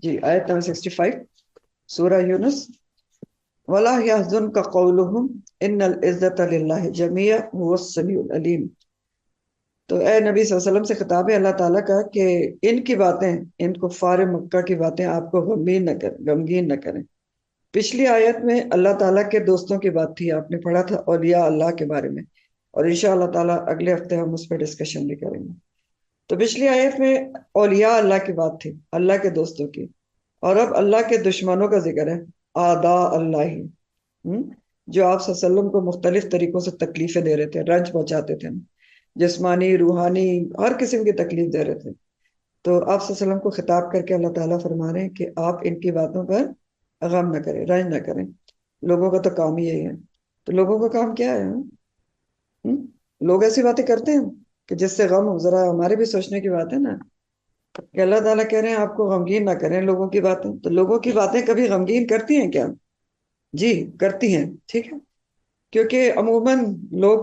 جی آیت نمبر 65 سورہ یونس. وَلَا يَحْزُنْكَ قَوْلُهُمْ إِنَّ الْعِزَّةَ لِلَّهِ جَمِيعًا هُوَ السَّمِيعُ الْعَلِيمُ. تو اے نبی صلی اللہ علیہ وسلم سے خطاب ہے اللہ تعالیٰ کا کہ ان کی باتیں، ان کفار مکہ کی باتیں آپ کو غمگین نہ کریں. پچھلی آیت میں اللہ تعالیٰ کے دوستوں کی بات تھی، آپ نے پڑھا تھا اولیاء اللہ کے بارے میں، اور انشاءاللہ تعالیٰ اگلے ہفتے ہم اس پہ ڈسکشن بھی کریں گے. تو پچھلی آیت میں اولیاء اللہ کی بات تھی، اللہ کے دوستوں کی، اور اب اللہ کے دشمنوں کا ذکر ہے، آداء اللہ، جو آپ صلی اللہ علیہ وسلم کو مختلف طریقوں سے تکلیفیں دے رہے تھے، رنج پہنچاتے تھے، جسمانی روحانی ہر قسم کی تکلیف دے رہے تھے. تو آپ صلی اللہ علیہ وسلم کو خطاب کر کے اللہ تعالیٰ فرما رہے ہیں کہ آپ ان کی باتوں پر غم نہ کریں، رنج نہ کریں. لوگوں کا تو کام ہی یہی ہے. تو لوگوں کا کام کیا ہے؟ لوگ ایسی باتیں کرتے ہیں کہ جس سے غم ہو. ذرا ہمارے بھی سوچنے کی بات ہے نا کہ اللہ تعالیٰ کہہ رہے ہیں آپ کو غمگین نہ کریں لوگوں کی باتیں. تو لوگوں کی باتیں کبھی غمگین کرتی ہیں کیا؟ جی کرتی ہیں. ٹھیک ہے، کیونکہ عموماً لوگ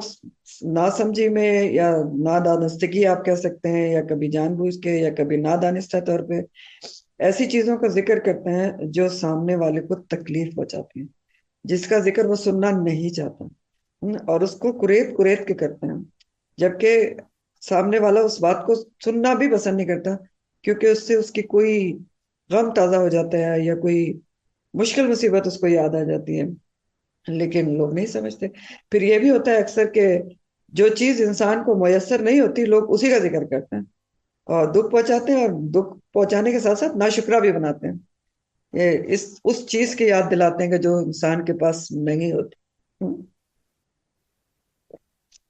ناسمجھی میں یا نادانستگی آپ کہہ سکتے ہیں، یا کبھی جان بوجھ کے یا کبھی نادانستہ طور پہ ایسی چیزوں کا ذکر کرتے ہیں جو سامنے والے کو تکلیف پہنچاتی ہیں، جس کا ذکر وہ سننا نہیں چاہتا، اور اس کو کریت کریت کے کرتے ہیں، جبکہ سامنے والا اس بات کو سننا بھی پسند نہیں کرتا، کیونکہ اس سے اس کی کوئی غم تازہ ہو جاتا ہے یا کوئی مشکل مصیبت اس کو یاد آ جاتی ہے. لیکن لوگ نہیں سمجھتے. پھر یہ بھی ہوتا ہے اکثر کہ جو چیز انسان کو میسر نہیں ہوتی لوگ اسی کا ذکر کرتے ہیں اور دکھ پہنچاتے ہیں، اور دکھ پہنچانے کے ساتھ ساتھ ناشکرا بھی بناتے ہیں. یہ اس چیز کی یاد دلاتے ہیں کہ جو انسان کے پاس نہیں ہوتی.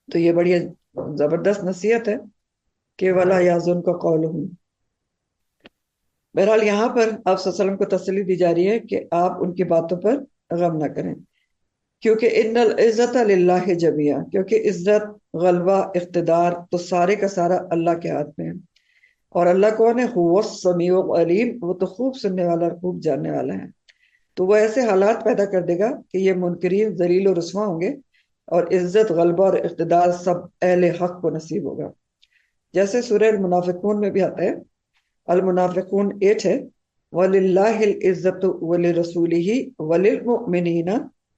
تو یہ بڑی زبردست نصیحت ہے کہ وَلَا يَحْزُنْكَ قَوْلُهُمْ. بہرحال یہاں پر آپ صلی اللہ علیہ وسلم کو تسلی دی جا رہی ہے کہ آپ ان کی باتوں پر غم نہ کریں، کیونکہ ان العزت للہ جميعا، کیونکہ عزت، غلبہ، اقتدار تو سارے کا سارا اللہ کے ہاتھ میں ہے. اور اللہ کون ہے؟ هو السمیع العلیم، وہ تو خوب سننے والا اور خوب جاننے والا ہے. تو وہ ایسے حالات پیدا کر دے گا کہ یہ منکرین ذلیل و رسوا ہوں گے، اور عزت، غلبہ اور اقتدار سب اہل حق کو نصیب ہوگا. جیسے سورہ المنافقون میں بھی آتا ہے، المنافقون 8 ہے، وَلِلَّهِ الْعِزَّةُ وَلِرَسُولِهِ وَلِلْمُؤْمِنِينَ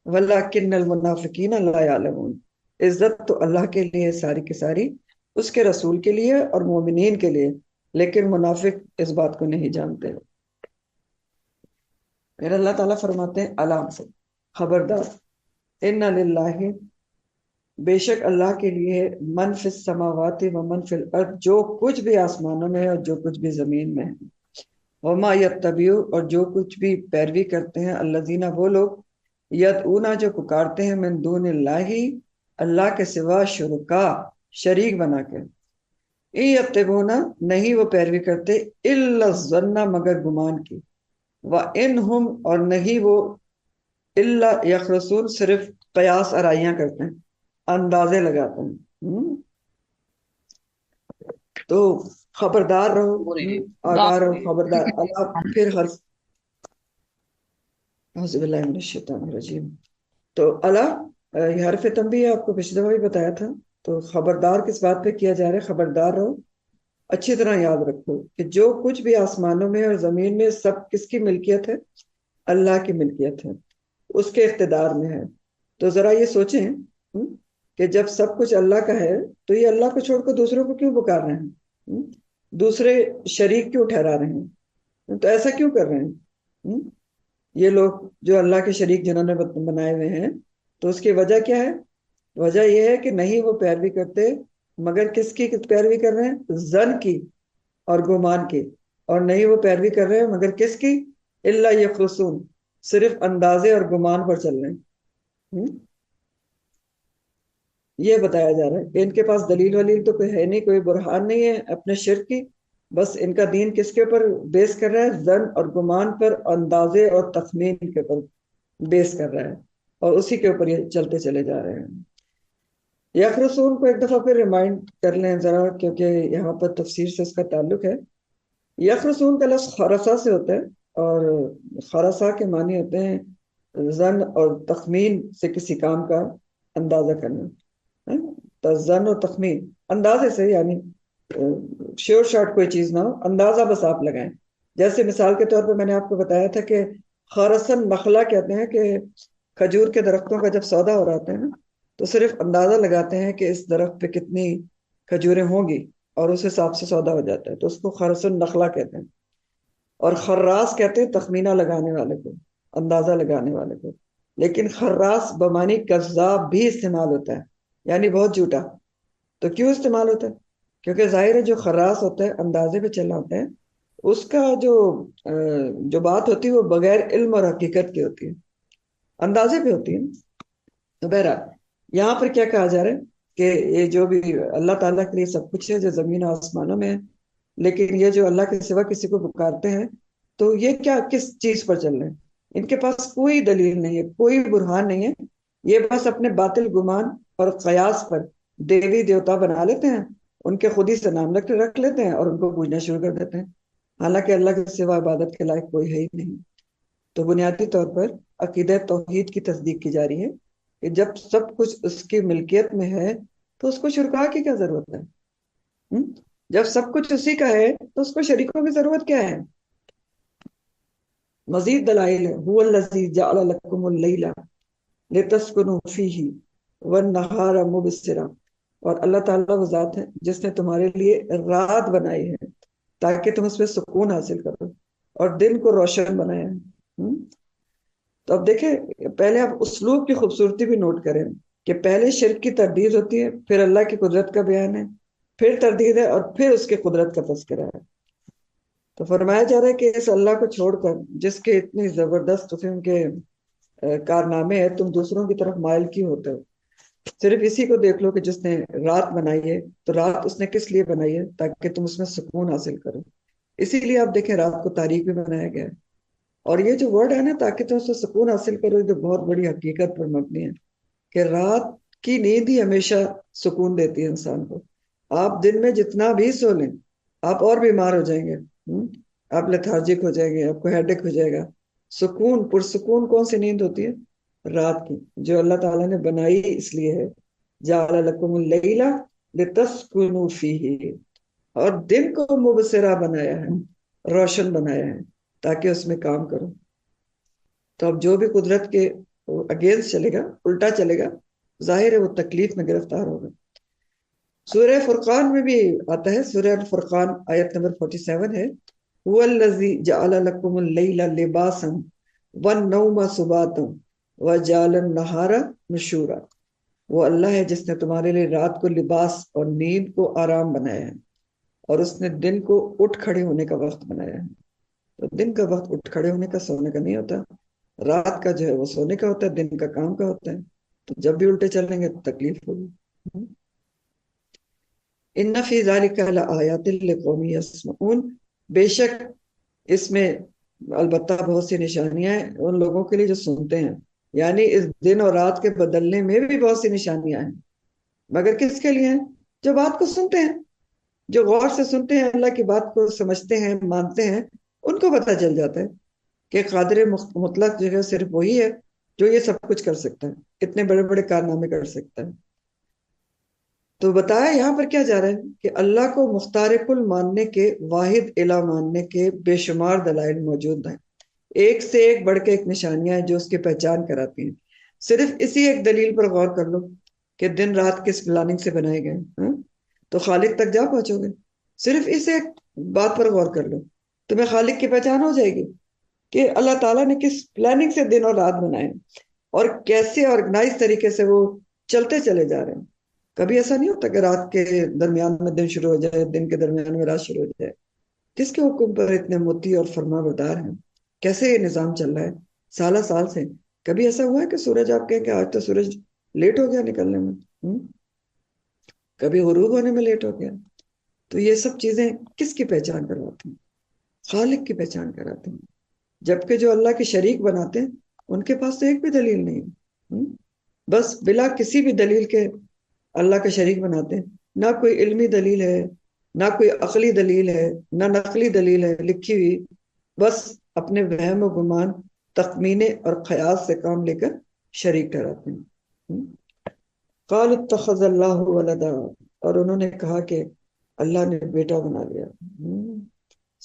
وَلَكِنَّ الْمُنَافِقِينَ لَا يَعْلَمُونَ. عزت تو اللہ کے لیے ساری کی ساری، اس کے رسول کے لیے اور مومنین کے لیے، لیکن منافق اس بات کو نہیں جانتے. پھر اللہ تعالیٰ فرماتے ہیں علام سے خبردار، ان للہ، بے شک اللہ کے لیے، من فی السماوات و من فی الارض، جو کچھ بھی آسمانوں میں ہے اور جو کچھ بھی زمین میں ہے، وما یتبعوا، اور جو کچھ بھی پیروی کرتے ہیں، الذین، وہ لوگ، یدعون، جو پکارتے ہیں، من دون اللہ، اللہ کے سوا، شرکا، شریک بنا کے، ان یتبعون، نہیں وہ پیروی کرتے، الا الظن، مگر گمان کی، وَإِنْهُمْ، اور نہیں وہ، الا یخرصون، صرف قیاس آرائیاں کرتے ہیں، اندازے لگاتے ہیں. تو خبردار رہو، آگاہ رہو، خبردار. اللہ پھر حرف، اعوذ باللہ من الشیطان الرجیم. تو اللہ، یہ حرف تنبیہ ہے، آپ کو پچھلے دفعہ بھی بتایا تھا. تو خبردار کس بات پہ کیا جا رہا ہے؟ خبردار رہو، اچھی طرح یاد رکھو کہ جو کچھ بھی آسمانوں میں اور زمین میں سب کس کی ملکیت ہے؟ اللہ کی ملکیت ہے، اس کے اقتدار میں ہے. تو ذرا یہ سوچیں کہ جب سب کچھ اللہ کا ہے تو یہ اللہ کو چھوڑ کر دوسروں کو کیوں پکار رہے ہیں؟ دوسرے شریک کیوں ٹھہرا رہے ہیں؟ تو ایسا کیوں کر رہے ہیں یہ لوگ جو اللہ کے شریک جنہوں نے بنائے ہوئے ہیں؟ تو اس کی وجہ کیا ہے؟ وجہ یہ ہے کہ نہیں وہ پیروی کرتے، مگر کس کی پیروی کر رہے ہیں؟ ظن کی اور گمان کی. اور نہیں وہ پیروی کر رہے ہیں مگر کس کی؟ الا یخرصون، صرف اندازے اور گمان پر چل رہے ہیں. یہ بتایا جا رہا ہے کہ ان کے پاس دلیل ولیل تو کوئی ہے نہیں، کوئی برہان نہیں ہے اپنے شرک کی. بس ان کا دین کس کے اوپر بیس کر رہا ہے؟ ظن اور گمان پر، اندازے اور تخمین کے اوپر بیس کر رہا ہے، اور اسی کے اوپر یہ چلتے چلے جا رہے ہیں. یخرصون کو ایک دفعہ پھر ریمائنڈ کر لیں ذرا، کیونکہ یہاں پر تفسیر سے اس کا تعلق ہے. یخرصون کا لفظ خرسہ سے ہوتا ہے، اور خرسہ کے معنی ہوتے ہیں ظن اور تخمین سے کسی کام کا اندازہ کرنا. تو ظن اور تخمین اندازے سے، یعنی شیور شارٹ کوئی چیز نہ ہو، اندازہ بس آپ لگائیں جیسے مثال کے طور پہ میں نے آپ کو بتایا تھا کہ خرسن نخلا کہتے ہیں کہ کھجور کے درختوں کا جب سودا ہو رہا ہوتا ہے نا، تو صرف اندازہ لگاتے ہیں کہ اس درخت پہ کتنی کھجوریں ہوں گی اور اس حساب سے سودا ہو جاتا ہے، تو اس کو خرسن نخلا کہتے ہیں۔ اور خراس کہتے ہیں تخمینہ لگانے والے کو، اندازہ لگانے والے کو۔ لیکن خراس بمانی کذاب بھی استعمال ہوتا ہے، یعنی بہت جھوٹا۔ تو کیوں استعمال ہوتا ہے؟ کیونکہ ظاہر ہے جو خراس ہوتا ہے اندازے پہ چلا ہوتا ہے، اس کا جو بات ہوتی ہے وہ بغیر علم اور حقیقت کی ہوتی ہے، اندازے پہ ہوتی ہے۔ تو بہرحال یہاں پر کیا کہا جا رہا ہے کہ یہ جو بھی اللہ تعالیٰ کے لیے سب کچھ ہے جو زمین و آسمانوں میں ہے، لیکن یہ جو اللہ کے سوا کسی کو پکارتے ہیں تو یہ کیا کس چیز پر چل رہے ہیں؟ ان کے پاس کوئی دلیل نہیں ہے، کوئی برہان نہیں ہے، یہ بس اپنے باطل گمان اور قیاس پر دیوی دیوتا بنا لیتے ہیں، ان کے خود ہی سے نام رکھ لیتے ہیں اور ان کو پوجنا شروع کر دیتے ہیں، حالانکہ اللہ کے سوا عبادت کے لائق کوئی ہے ہی نہیں۔ تو بنیادی طور پر عقیدہ توحید کی تصدیق کی جا رہی ہے کہ جب سب کچھ اس کی ملکیت میں ہے تو اس کو شرکا کی کیا ضرورت ہے؟ ہم؟ جب سب کچھ اسی کا ہے تو اس کو شریکوں کی ضرورت کیا ہے؟ مزید دلائل ہے، هو الذی جعل لکم اللیل لتسکنوا فیہ والنہار مبصرا، اور اللہ تعالیٰ وہ ذات ہے جس نے تمہارے لیے رات بنائی ہے تاکہ تم اس میں سکون حاصل کرو، اور دن کو روشن بنایا ہے۔ تو اب دیکھیں، پہلے آپ اسلوب کی خوبصورتی بھی نوٹ کریں کہ پہلے شرک کی تردید ہوتی ہے، پھر اللہ کی قدرت کا بیان ہے، پھر تردید ہے، اور پھر اس کی قدرت کا تذکرہ ہے۔ تو فرمایا جا رہا ہے کہ اس اللہ کو چھوڑ کر جس کے اتنی زبردست قسم کے کارنامے ہیں، تم دوسروں کی طرف مائل کیوں ہوتے ہو؟ صرف اسی کو دیکھ لو کہ جس نے رات بنائی ہے تو رات اس نے کس لیے بنائی ہے؟ تاکہ تم اس میں سکون حاصل کرو۔ اسی لیے آپ دیکھیں رات کو تاریک بھی بنایا گیا ہے۔ اور یہ جو ورڈ ہے نا تاکہ تم اس سے سکون حاصل کرو، یہ تو بہت بڑی حقیقت پر مبنی ہے کہ رات کی نیند ہی ہمیشہ سکون دیتی ہے انسان کو۔ آپ دن میں جتنا بھی سو لیں آپ اور بیمار ہو جائیں گے، آپ لیتھارجک ہو جائیں گے، آپ کو ہیڈک ہو جائے گا۔ سکون پرسکون کون سی نیند ہوتی ہے؟ رات کی، جو اللہ تعالیٰ نے بنائی اس لیے ہے، جعل لکم اللیل لتسکنوا فیہ، اور دن کو مبصرہ بنایا ہے، روشن بنایا ہے تاکہ اس میں کام کرو۔ تو اب جو بھی قدرت کے اگینسٹ چلے گا، الٹا چلے گا، ظاہر ہے وہ تکلیف میں گرفتار ہوگا۔ سورہ فرقان میں بھی آتا ہے، سورہ الفرقان آیت نمبر 47 ہے، هو الذی جعل لکم اللیل لباسا والنوم سباتا وجعل النہار نشورا۔ وہ اللہ ہے جس نے تمہارے لیے رات کو لباس اور نیند کو آرام بنایا ہے، اور اس نے دن کو اٹھ کھڑے ہونے کا وقت بنایا ہے۔ تو دن کا وقت اٹھ کھڑے ہونے کا، سونے کا نہیں ہوتا، رات کا جو ہے وہ سونے کا ہوتا ہے، دن کا کام کا ہوتا ہے۔ تو جب بھی الٹے چلیں گے تو تکلیف ہوگی۔ ان فی ذلک لآیات لقوم یسمعون، بے شک اس میں البتہ بہت سی نشانیاں ہیں ان لوگوں کے لیے جو سنتے ہیں، یعنی اس دن اور رات کے بدلنے میں بھی بہت سی نشانیاں ہیں، مگر کس کے لیے ہیں؟ جو بات کو سنتے ہیں، جو غور سے سنتے ہیں، اللہ کی بات کو سمجھتے ہیں، مانتے ہیں، ان کو پتہ چل جاتا ہے کہ قادر مطلق جو ہے صرف وہی ہے جو یہ سب کچھ کر سکتا ہے، اتنے بڑے بڑے کارنامے کر سکتا ہے۔ تو بتایا یہاں پر کیا جا رہا ہے کہ اللہ کو مختار کل ماننے کے، واحد الہ ماننے کے بے شمار دلائل موجود ہیں، ایک سے ایک بڑھ کے ایک نشانیاں ہیں جو اس کی پہچان کراتی ہیں۔ صرف اسی ایک دلیل پر غور کر لو کہ دن رات کس پلاننگ سے بنائے گئے ہیں، تو خالق تک جا پہنچو گے۔ صرف اس ایک بات پر غور کر لو، تمہیں خالق کی پہچان ہو جائے گی کہ اللہ تعالیٰ نے کس پلاننگ سے دن اور رات بنائے اور کیسے آرگنائز طریقے سے وہ چلتے چلے جا رہے ہیں۔ کبھی ایسا نہیں ہوتا کہ رات کے درمیان میں دن شروع ہو جائے، دن کے درمیان میں رات شروع ہو جائے۔ کس کے حکم پر اتنے متی اور فرما بردار ہیں؟ کیسے یہ نظام چل رہا ہے سالہ سال سے؟ کبھی ایسا ہوا ہے کہ سورج آپ کہیں کہ آج تو سورج لیٹ ہو گیا نکلنے میں؟ کبھی غروب ہونے میں لیٹ ہو گیا؟ تو یہ سب چیزیں کس کی پہچان کرواتی ہیں؟ خالق کی پہچان کراتی ہیں۔ جبکہ جو اللہ کے شریک بناتے ہیں ان کے پاس تو ایک بھی دلیل نہیں ہے، بس بلا کسی بھی دلیل کے اللہ کا شریک بناتے ہیں۔ نہ کوئی علمی دلیل ہے، نہ کوئی عقلی دلیل ہے، نہ نقلی دلیل ہے لکھی ہوئی، بس اپنے وہم و گمان، تخمینے اور خیال سے کام لے کر شریک ٹھہراتے ہیں۔ قال اتخذ اللہ ولدا، اور انہوں نے کہا کہ اللہ نے بیٹا بنا لیا۔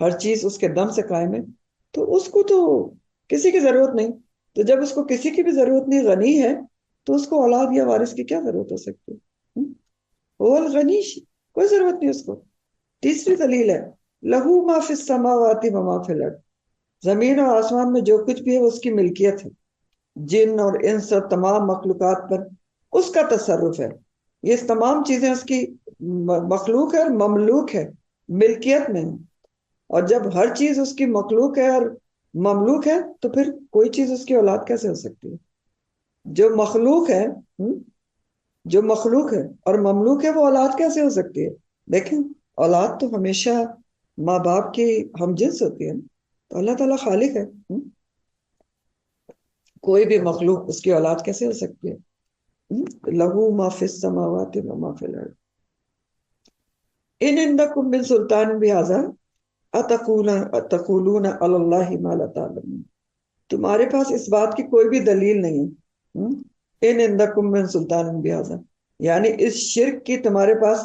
ہر چیز اس کے دم سے قائم ہے، تو اس کو تو کسی کی ضرورت نہیں۔ تو جب اس کو کسی کی بھی ضرورت نہیں، غنی ہے، تو اس کو اولاد یا وارث کی کیا ضرورت ہو سکتی ہے؟ وہ الغنی، کوئی ضرورت نہیں اس کو۔ تیسری دلیل ہے لہو ما فی السماوات و ما فی الارض، زمین اور آسمان میں جو کچھ بھی ہے وہ اس کی ملکیت ہے، جن اور انس اور تمام مخلوقات پر اس کا تصرف ہے۔ یہ تمام چیزیں اس کی مخلوق ہے اور مملوک ہے، ملکیت میں ہے۔ اور جب ہر چیز اس کی مخلوق ہے اور مملوک ہے تو پھر کوئی چیز اس کی اولاد کیسے ہو سکتی ہے؟ جو مخلوق ہے جو مخلوق ہے اور مملوک ہے، وہ اولاد کیسے ہو سکتی ہے؟ دیکھیں، اولاد تو ہمیشہ ماں باپ کی ہم جنس ہوتی ہے، تو اللہ تعالیٰ خالق ہے، کوئی بھی مخلوق اس کی اولاد کیسے ہو سکتی ہے؟ لہو ما فی السماوات و ما فی الارض ان عندکم من سلطان بہذا اتقولون علی اللہ ما لا تعلمون، تمہارے پاس اس بات کی کوئی بھی دلیل نہیں ہے۔ ان عندکم من سلطان بہذا، یعنی اس شرک کی تمہارے پاس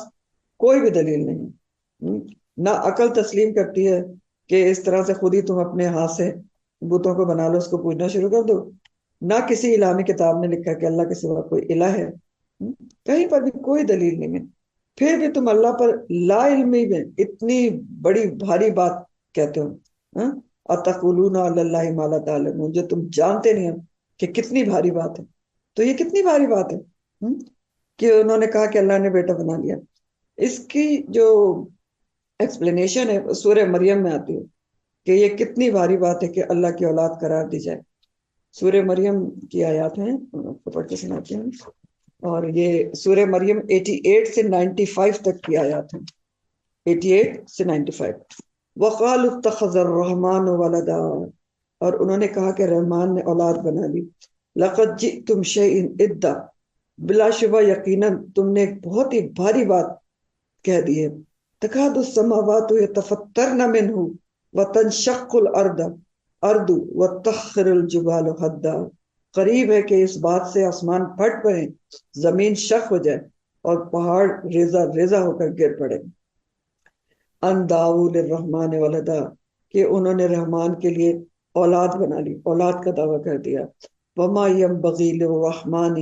کوئی بھی دلیل نہیں ہے۔ نہ عقل تسلیم کرتی ہے کہ اس طرح سے خود ہی تم اپنے ہاتھ سے بتوں کو بنا لو، اس کو پوجنا شروع کر دو۔ نہ کسی الہامی کتاب میں لکھا کہ اللہ کے سوا کوئی الہ ہے، کہیں پر بھی کوئی دلیل نہیں ہے۔ پھر بھی تم اللہ پر لا علمی میں اتنی بڑی بھاری بات کہتے ہو، اتقولون علی اللہ ما لا تعلمون، جو تم جانتے نہیں ہو کہ کتنی بھاری بات ہے۔ تو یہ کتنی بھاری بات ہے کہ انہوں نے کہا کہ اللہ نے بیٹا بنا لیا۔ اس کی جو ایکسپلینیشن ہے سورہ مریم میں آتی ہے کہ یہ کتنی بھاری بات ہے کہ اللہ کی اولاد قرار دی جائے۔ سورہ مریم کی آیات ہیں، پڑھ کے سناتے ہیں، اور یہ سورہ مریم 88 سے 95 تک کی آیات ہیں، 88 سے 95۔ وَقَالُوا اتَّخَذَ الرَّحْمَنُ وَلَدًا، اور انہوں نے کہا کہ رحمان نے اولاد بنا لی۔ لَقَدْ جِئْتُمْ شَيْءٍ إِدًّا، بلا شبہ یقیناً تم نے ایک بہت ہی بھاری بات کہہ دی ہے۔ تکاد السماوات یتفطرن منہ وتنشق الارض وتخر الجبال حدا، قریب ہے کہ اس بات سے آسمان پھٹ پڑے، زمین شق ہو جائے اور پہاڑ ریزہ ریزہ ہو کر گر پڑے۔ ان دعوا للرحمن ولدا، کہ انہوں نے رحمان کے لیے اولاد بنا لی، اولاد کا دعویٰ کر دیا۔ وما ينبغي للرحمن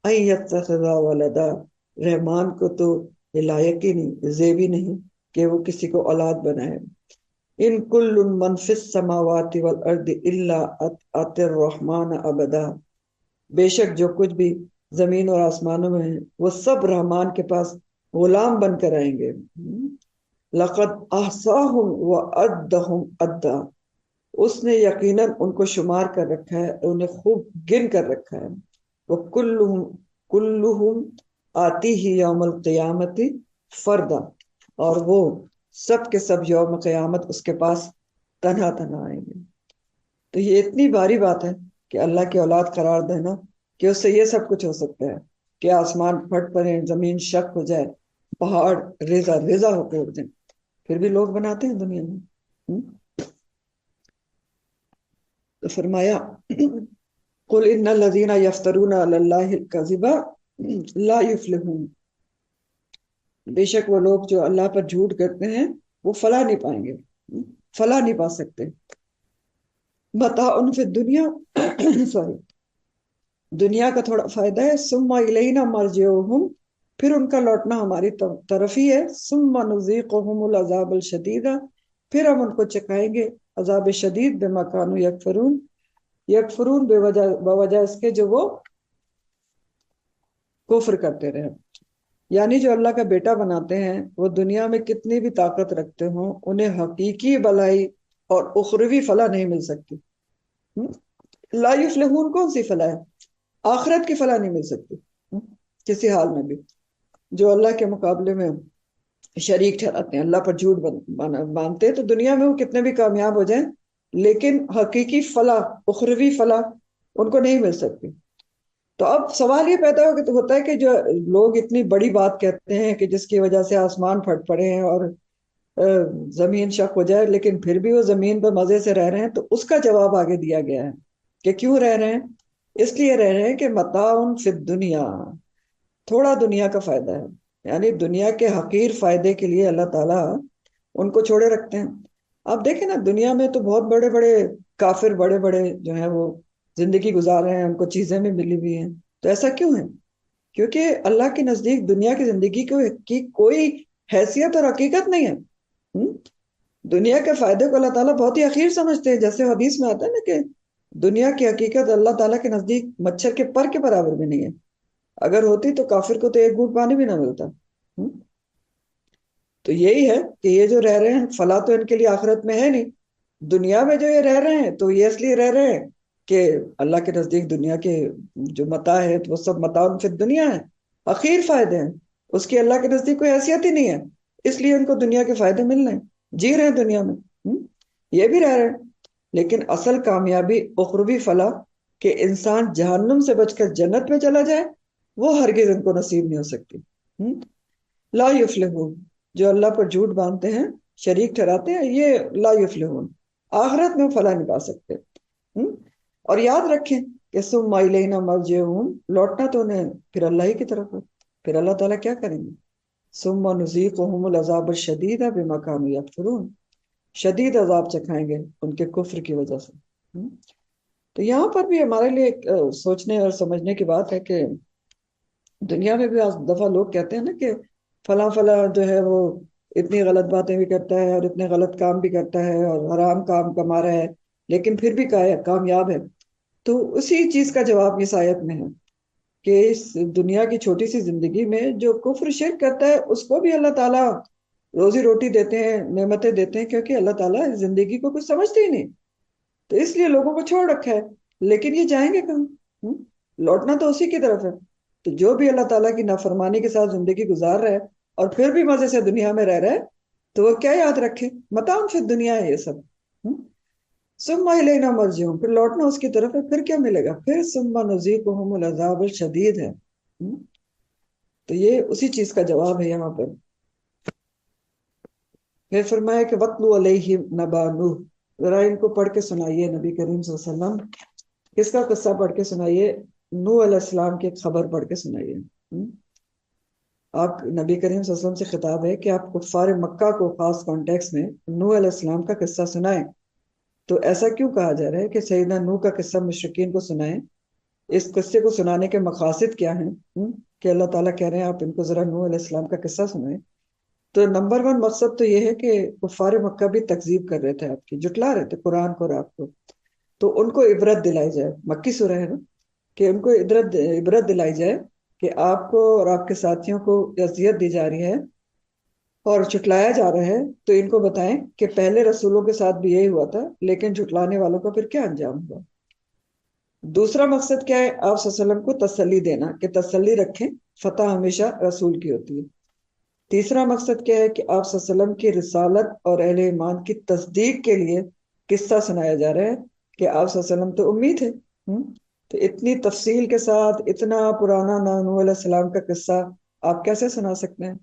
ان يتخذ ولدا، رحمان کو تو لائق ہی نہیں، زیبی نہیں کہ وہ کسی کو اولاد بنائے۔ ان کل من فی السماوات والارض الا اتى الرحمن عبدا، بے شک جو کچھ بھی زمین اور آسمانوں میں ہیں وہ سب رحمان کے پاس غلام بن کر آئیں گے۔ لقد احصاهم وعدهم عدا، اس نے یقیناً ان کو شمار کر رکھا ہے، انہیں خوب گن کر رکھا ہے۔ وہ کلہم آتی ہی یوم القیامت فردا، اور وہ سب کے سب یوم قیامت اس کے پاس تنہا تنہا آئیں گے۔ تو یہ اتنی باری بات ہے کہ اللہ کی اولاد قرار دینا کہ اس سے یہ سب کچھ ہو سکتا ہے کہ آسمان پھٹ پڑے، زمین شق ہو جائے، پہاڑ ریزہ ریزہ ہو کے اڑ جائیں، پھر بھی لوگ بناتے ہیں دنیا میں۔ تو فرمایا قل ان الذين يفترون على الله الكذب لا يفلحون، بے شک وہ لوگ جو اللہ پر جھوٹ کرتے ہیں وہ فلاح نہیں پائیں گے، فلاح نہیں پا سکتے۔ متاع فی الدنیا سوری، دنیا کا تھوڑا فائدہ ہے، ثم الینا مرجعهم، پھر ان کا لوٹنا ہماری طرف ہی ہے، ثم نذیقهم العذاب الشدید، پھر ہم ان کو چکھائیں گے عذاب شدید، بما کانوا یکفرون، یکفرون بوجہ اس کے جو وہ کفر کرتے رہے۔ یعنی جو اللہ کا بیٹا بناتے ہیں وہ دنیا میں کتنی بھی طاقت رکھتے ہوں، انہیں حقیقی بلائی اور اخروی فلاح نہیں مل سکتی۔ لا یفلحون کون سی فلاح ہے؟ آخرت کی فلاح نہیں مل سکتی کسی حال میں بھی۔ جو اللہ کے مقابلے میں شریک ٹھہراتے ہیں، اللہ پر جھوٹ باندھتے ہیں، تو دنیا میں وہ کتنے بھی کامیاب ہو جائیں لیکن حقیقی فلاح، اخروی فلاح ان کو نہیں مل سکتی۔ تو اب سوال یہ پیدا ہوتا ہے کہ جو لوگ اتنی بڑی بات کہتے ہیں کہ جس کی وجہ سے آسمان پھٹ پڑے ہیں اور زمین شق ہو جائے، لیکن پھر بھی وہ زمین پر مزے سے رہ رہے ہیں، تو اس کا جواب آگے دیا گیا ہے کہ کیوں رہ رہے ہیں؟ اس لیے رہ رہے ہیں کہ متاع فی الدنیا، تھوڑا دنیا کا فائدہ ہے، یعنی دنیا کے حقیر فائدے کے لیے اللہ تعالیٰ ان کو چھوڑے رکھتے ہیں۔ آپ دیکھیں نا دنیا میں تو بہت بڑے بڑے کافر بڑے بڑے جو ہیں وہ زندگی گزار رہے ہیں، ان کو چیزیں بھی ملی ہوئی ہیں، تو ایسا کیوں ہے؟ کیونکہ اللہ کے نزدیک دنیا کی زندگی کی کوئی حیثیت اور حقیقت نہیں ہے۔ ہم؟ دنیا کے فائدے کو اللہ تعالیٰ بہت ہی حقیر سمجھتے ہیں، جیسے حدیث میں آتا ہے نا کہ دنیا کی حقیقت اللہ تعالیٰ کے نزدیک مچھر کے پر کے برابر بھی نہیں ہے۔ اگر ہوتی تو کافر کو تو ایک گھونٹ پانی بھی نہ ملتا۔ ہم؟ تو یہی ہے کہ یہ جو رہ رہے ہیں فلاح تو ان کے لیے آخرت میں ہے نہیں، دنیا میں جو یہ رہ رہے ہیں تو یہ اس لیے رہ رہے ہیں کہ اللہ کے نزدیک دنیا کے جو متاع ہے تو وہ سب متاع فی دنیا ہے، حقیر فائدے ہیں، اس کی اللہ کے نزدیک کوئی حیثیت ہی نہیں ہے، اس لیے ان کو دنیا کے فائدے مل رہے ہیں، جی رہے ہیں دنیا میں، یہ بھی رہ رہے ہیں۔ لیکن اصل کامیابی اخروی فلاح کہ انسان جہنم سے بچ کر جنت میں چلا جائے، وہ ہرگز ان کو نصیب نہیں ہو سکتی۔ لا یفلحون، جو اللہ پر جھوٹ باندھتے ہیں، شریک ٹھہراتے ہیں، یہ لا یفلحون، آخرت میں فلاح نہیں پا سکتے۔ اور یاد رکھیں کہ ثم الینا مرجعہم، لوٹنا تو انہیں پھر اللہ ہی کی طرف ہے، پھر اللہ تعالیٰ کیا کریں گے؟ ثم نذیقہم العذاب الشدید بما کانوا یکفرون، شدید عذاب چکھائیں گے ان کے کفر کی وجہ سے۔ تو یہاں پر بھی ہمارے لیے ایک سوچنے اور سمجھنے کی بات ہے کہ دنیا میں بھی آج دفعہ لوگ کہتے ہیں نا کہ فلاں فلاں جو ہے وہ اتنی غلط باتیں بھی کرتا ہے اور اتنے غلط کام بھی کرتا ہے اور حرام کام کما رہا ہے، لیکن پھر بھی کامیاب ہے۔ تو اسی چیز کا جواب اس آیت میں ہے کہ اس دنیا کی چھوٹی سی زندگی میں جو کفر شرک کرتا ہے اس کو بھی اللہ تعالیٰ روزی روٹی دیتے ہیں، نعمتیں دیتے ہیں، کیونکہ اللہ تعالیٰ اس زندگی کو کچھ سمجھتے ہی نہیں، تو اس لیے لوگوں کو چھوڑ رکھا ہے۔ لیکن یہ جائیں گے کہاں؟ لوٹنا تو اسی کی طرف ہے۔ تو جو بھی اللہ تعالیٰ کی نافرمانی کے ساتھ زندگی گزار رہا ہے اور پھر بھی مزے سے دنیا میں رہ رہا ہے، تو وہ کیا یاد رکھے؟ متاع فی دنیا ہے یہ سب۔ ثم الینا مرجعہم، پھر لوٹنا اس کی طرف ہے، پھر کیا ملے گا؟ پھر ثم نذیقہم العذاب الشدید ہے۔ تو یہ اسی چیز کا جواب ہے یہاں پر۔ پھر فرمایا کہ وَاتْلُ عَلَيْهِمْ نَبَأَ نوح، ذرا ان کو پڑھ کے سنائیے نبی کریم صلی اللہ علیہ وسلم، کس کا قصہ پڑھ کے سنائیے؟ نوح علیہ السلام کی ایک خبر پڑھ کے سنائیے۔ آپ نبی کریم صلی اللہ علیہ وسلم سے خطاب ہے کہ آپ کفار مکہ کو خاص کانٹیکس میں نوح علیہ السلام کا قصہ سنائیں۔ تو ایسا کیوں کہا جا رہا ہے کہ سیدنا نوح کا قصہ مشرکین کو سنائیں؟ اس قصے کو سنانے کے مقاصد کیا ہیں کہ اللہ تعالیٰ کہہ رہے ہیں آپ ان کو ذرا نوح علیہ السلام کا قصہ سنائیں؟ تو نمبر 1 مقصد تو یہ ہے کہ کفار مکہ بھی تکذیب کر رہے تھے، آپ کی جٹلا رہے تھے قرآن کو اور آپ کو، تو ان کو عبرت دلائی جائے، مکی سورہ ہے نا، کہ ان کو عبرت دلائی جائے کہ آپ کو اور آپ کے ساتھیوں کو اذیت دی جا رہی ہے اور جھٹلایا جا رہا ہے، تو ان کو بتائیں کہ پہلے رسولوں کے ساتھ بھی یہی ہوا تھا، لیکن جھٹلانے والوں کا پھر کیا انجام ہوا۔ دوسرا مقصد کیا ہے؟ آپ صلی اللہ علیہ وسلم کو تسلی دینا کہ تسلی رکھیں، فتح ہمیشہ رسول کی ہوتی ہے۔ تیسرا مقصد کیا ہے کہ آپ صلی اللہ علیہ وسلم کی رسالت اور اہل ایمان کی تصدیق کے لیے قصہ سنایا جا رہا ہے کہ آپ صلی اللہ علیہ وسلم تو امی تھے، تو اتنی تفصیل کے ساتھ اتنا پرانا نوح علیہ السلام کا قصہ آپ کیسے سنا سکتے ہیں؟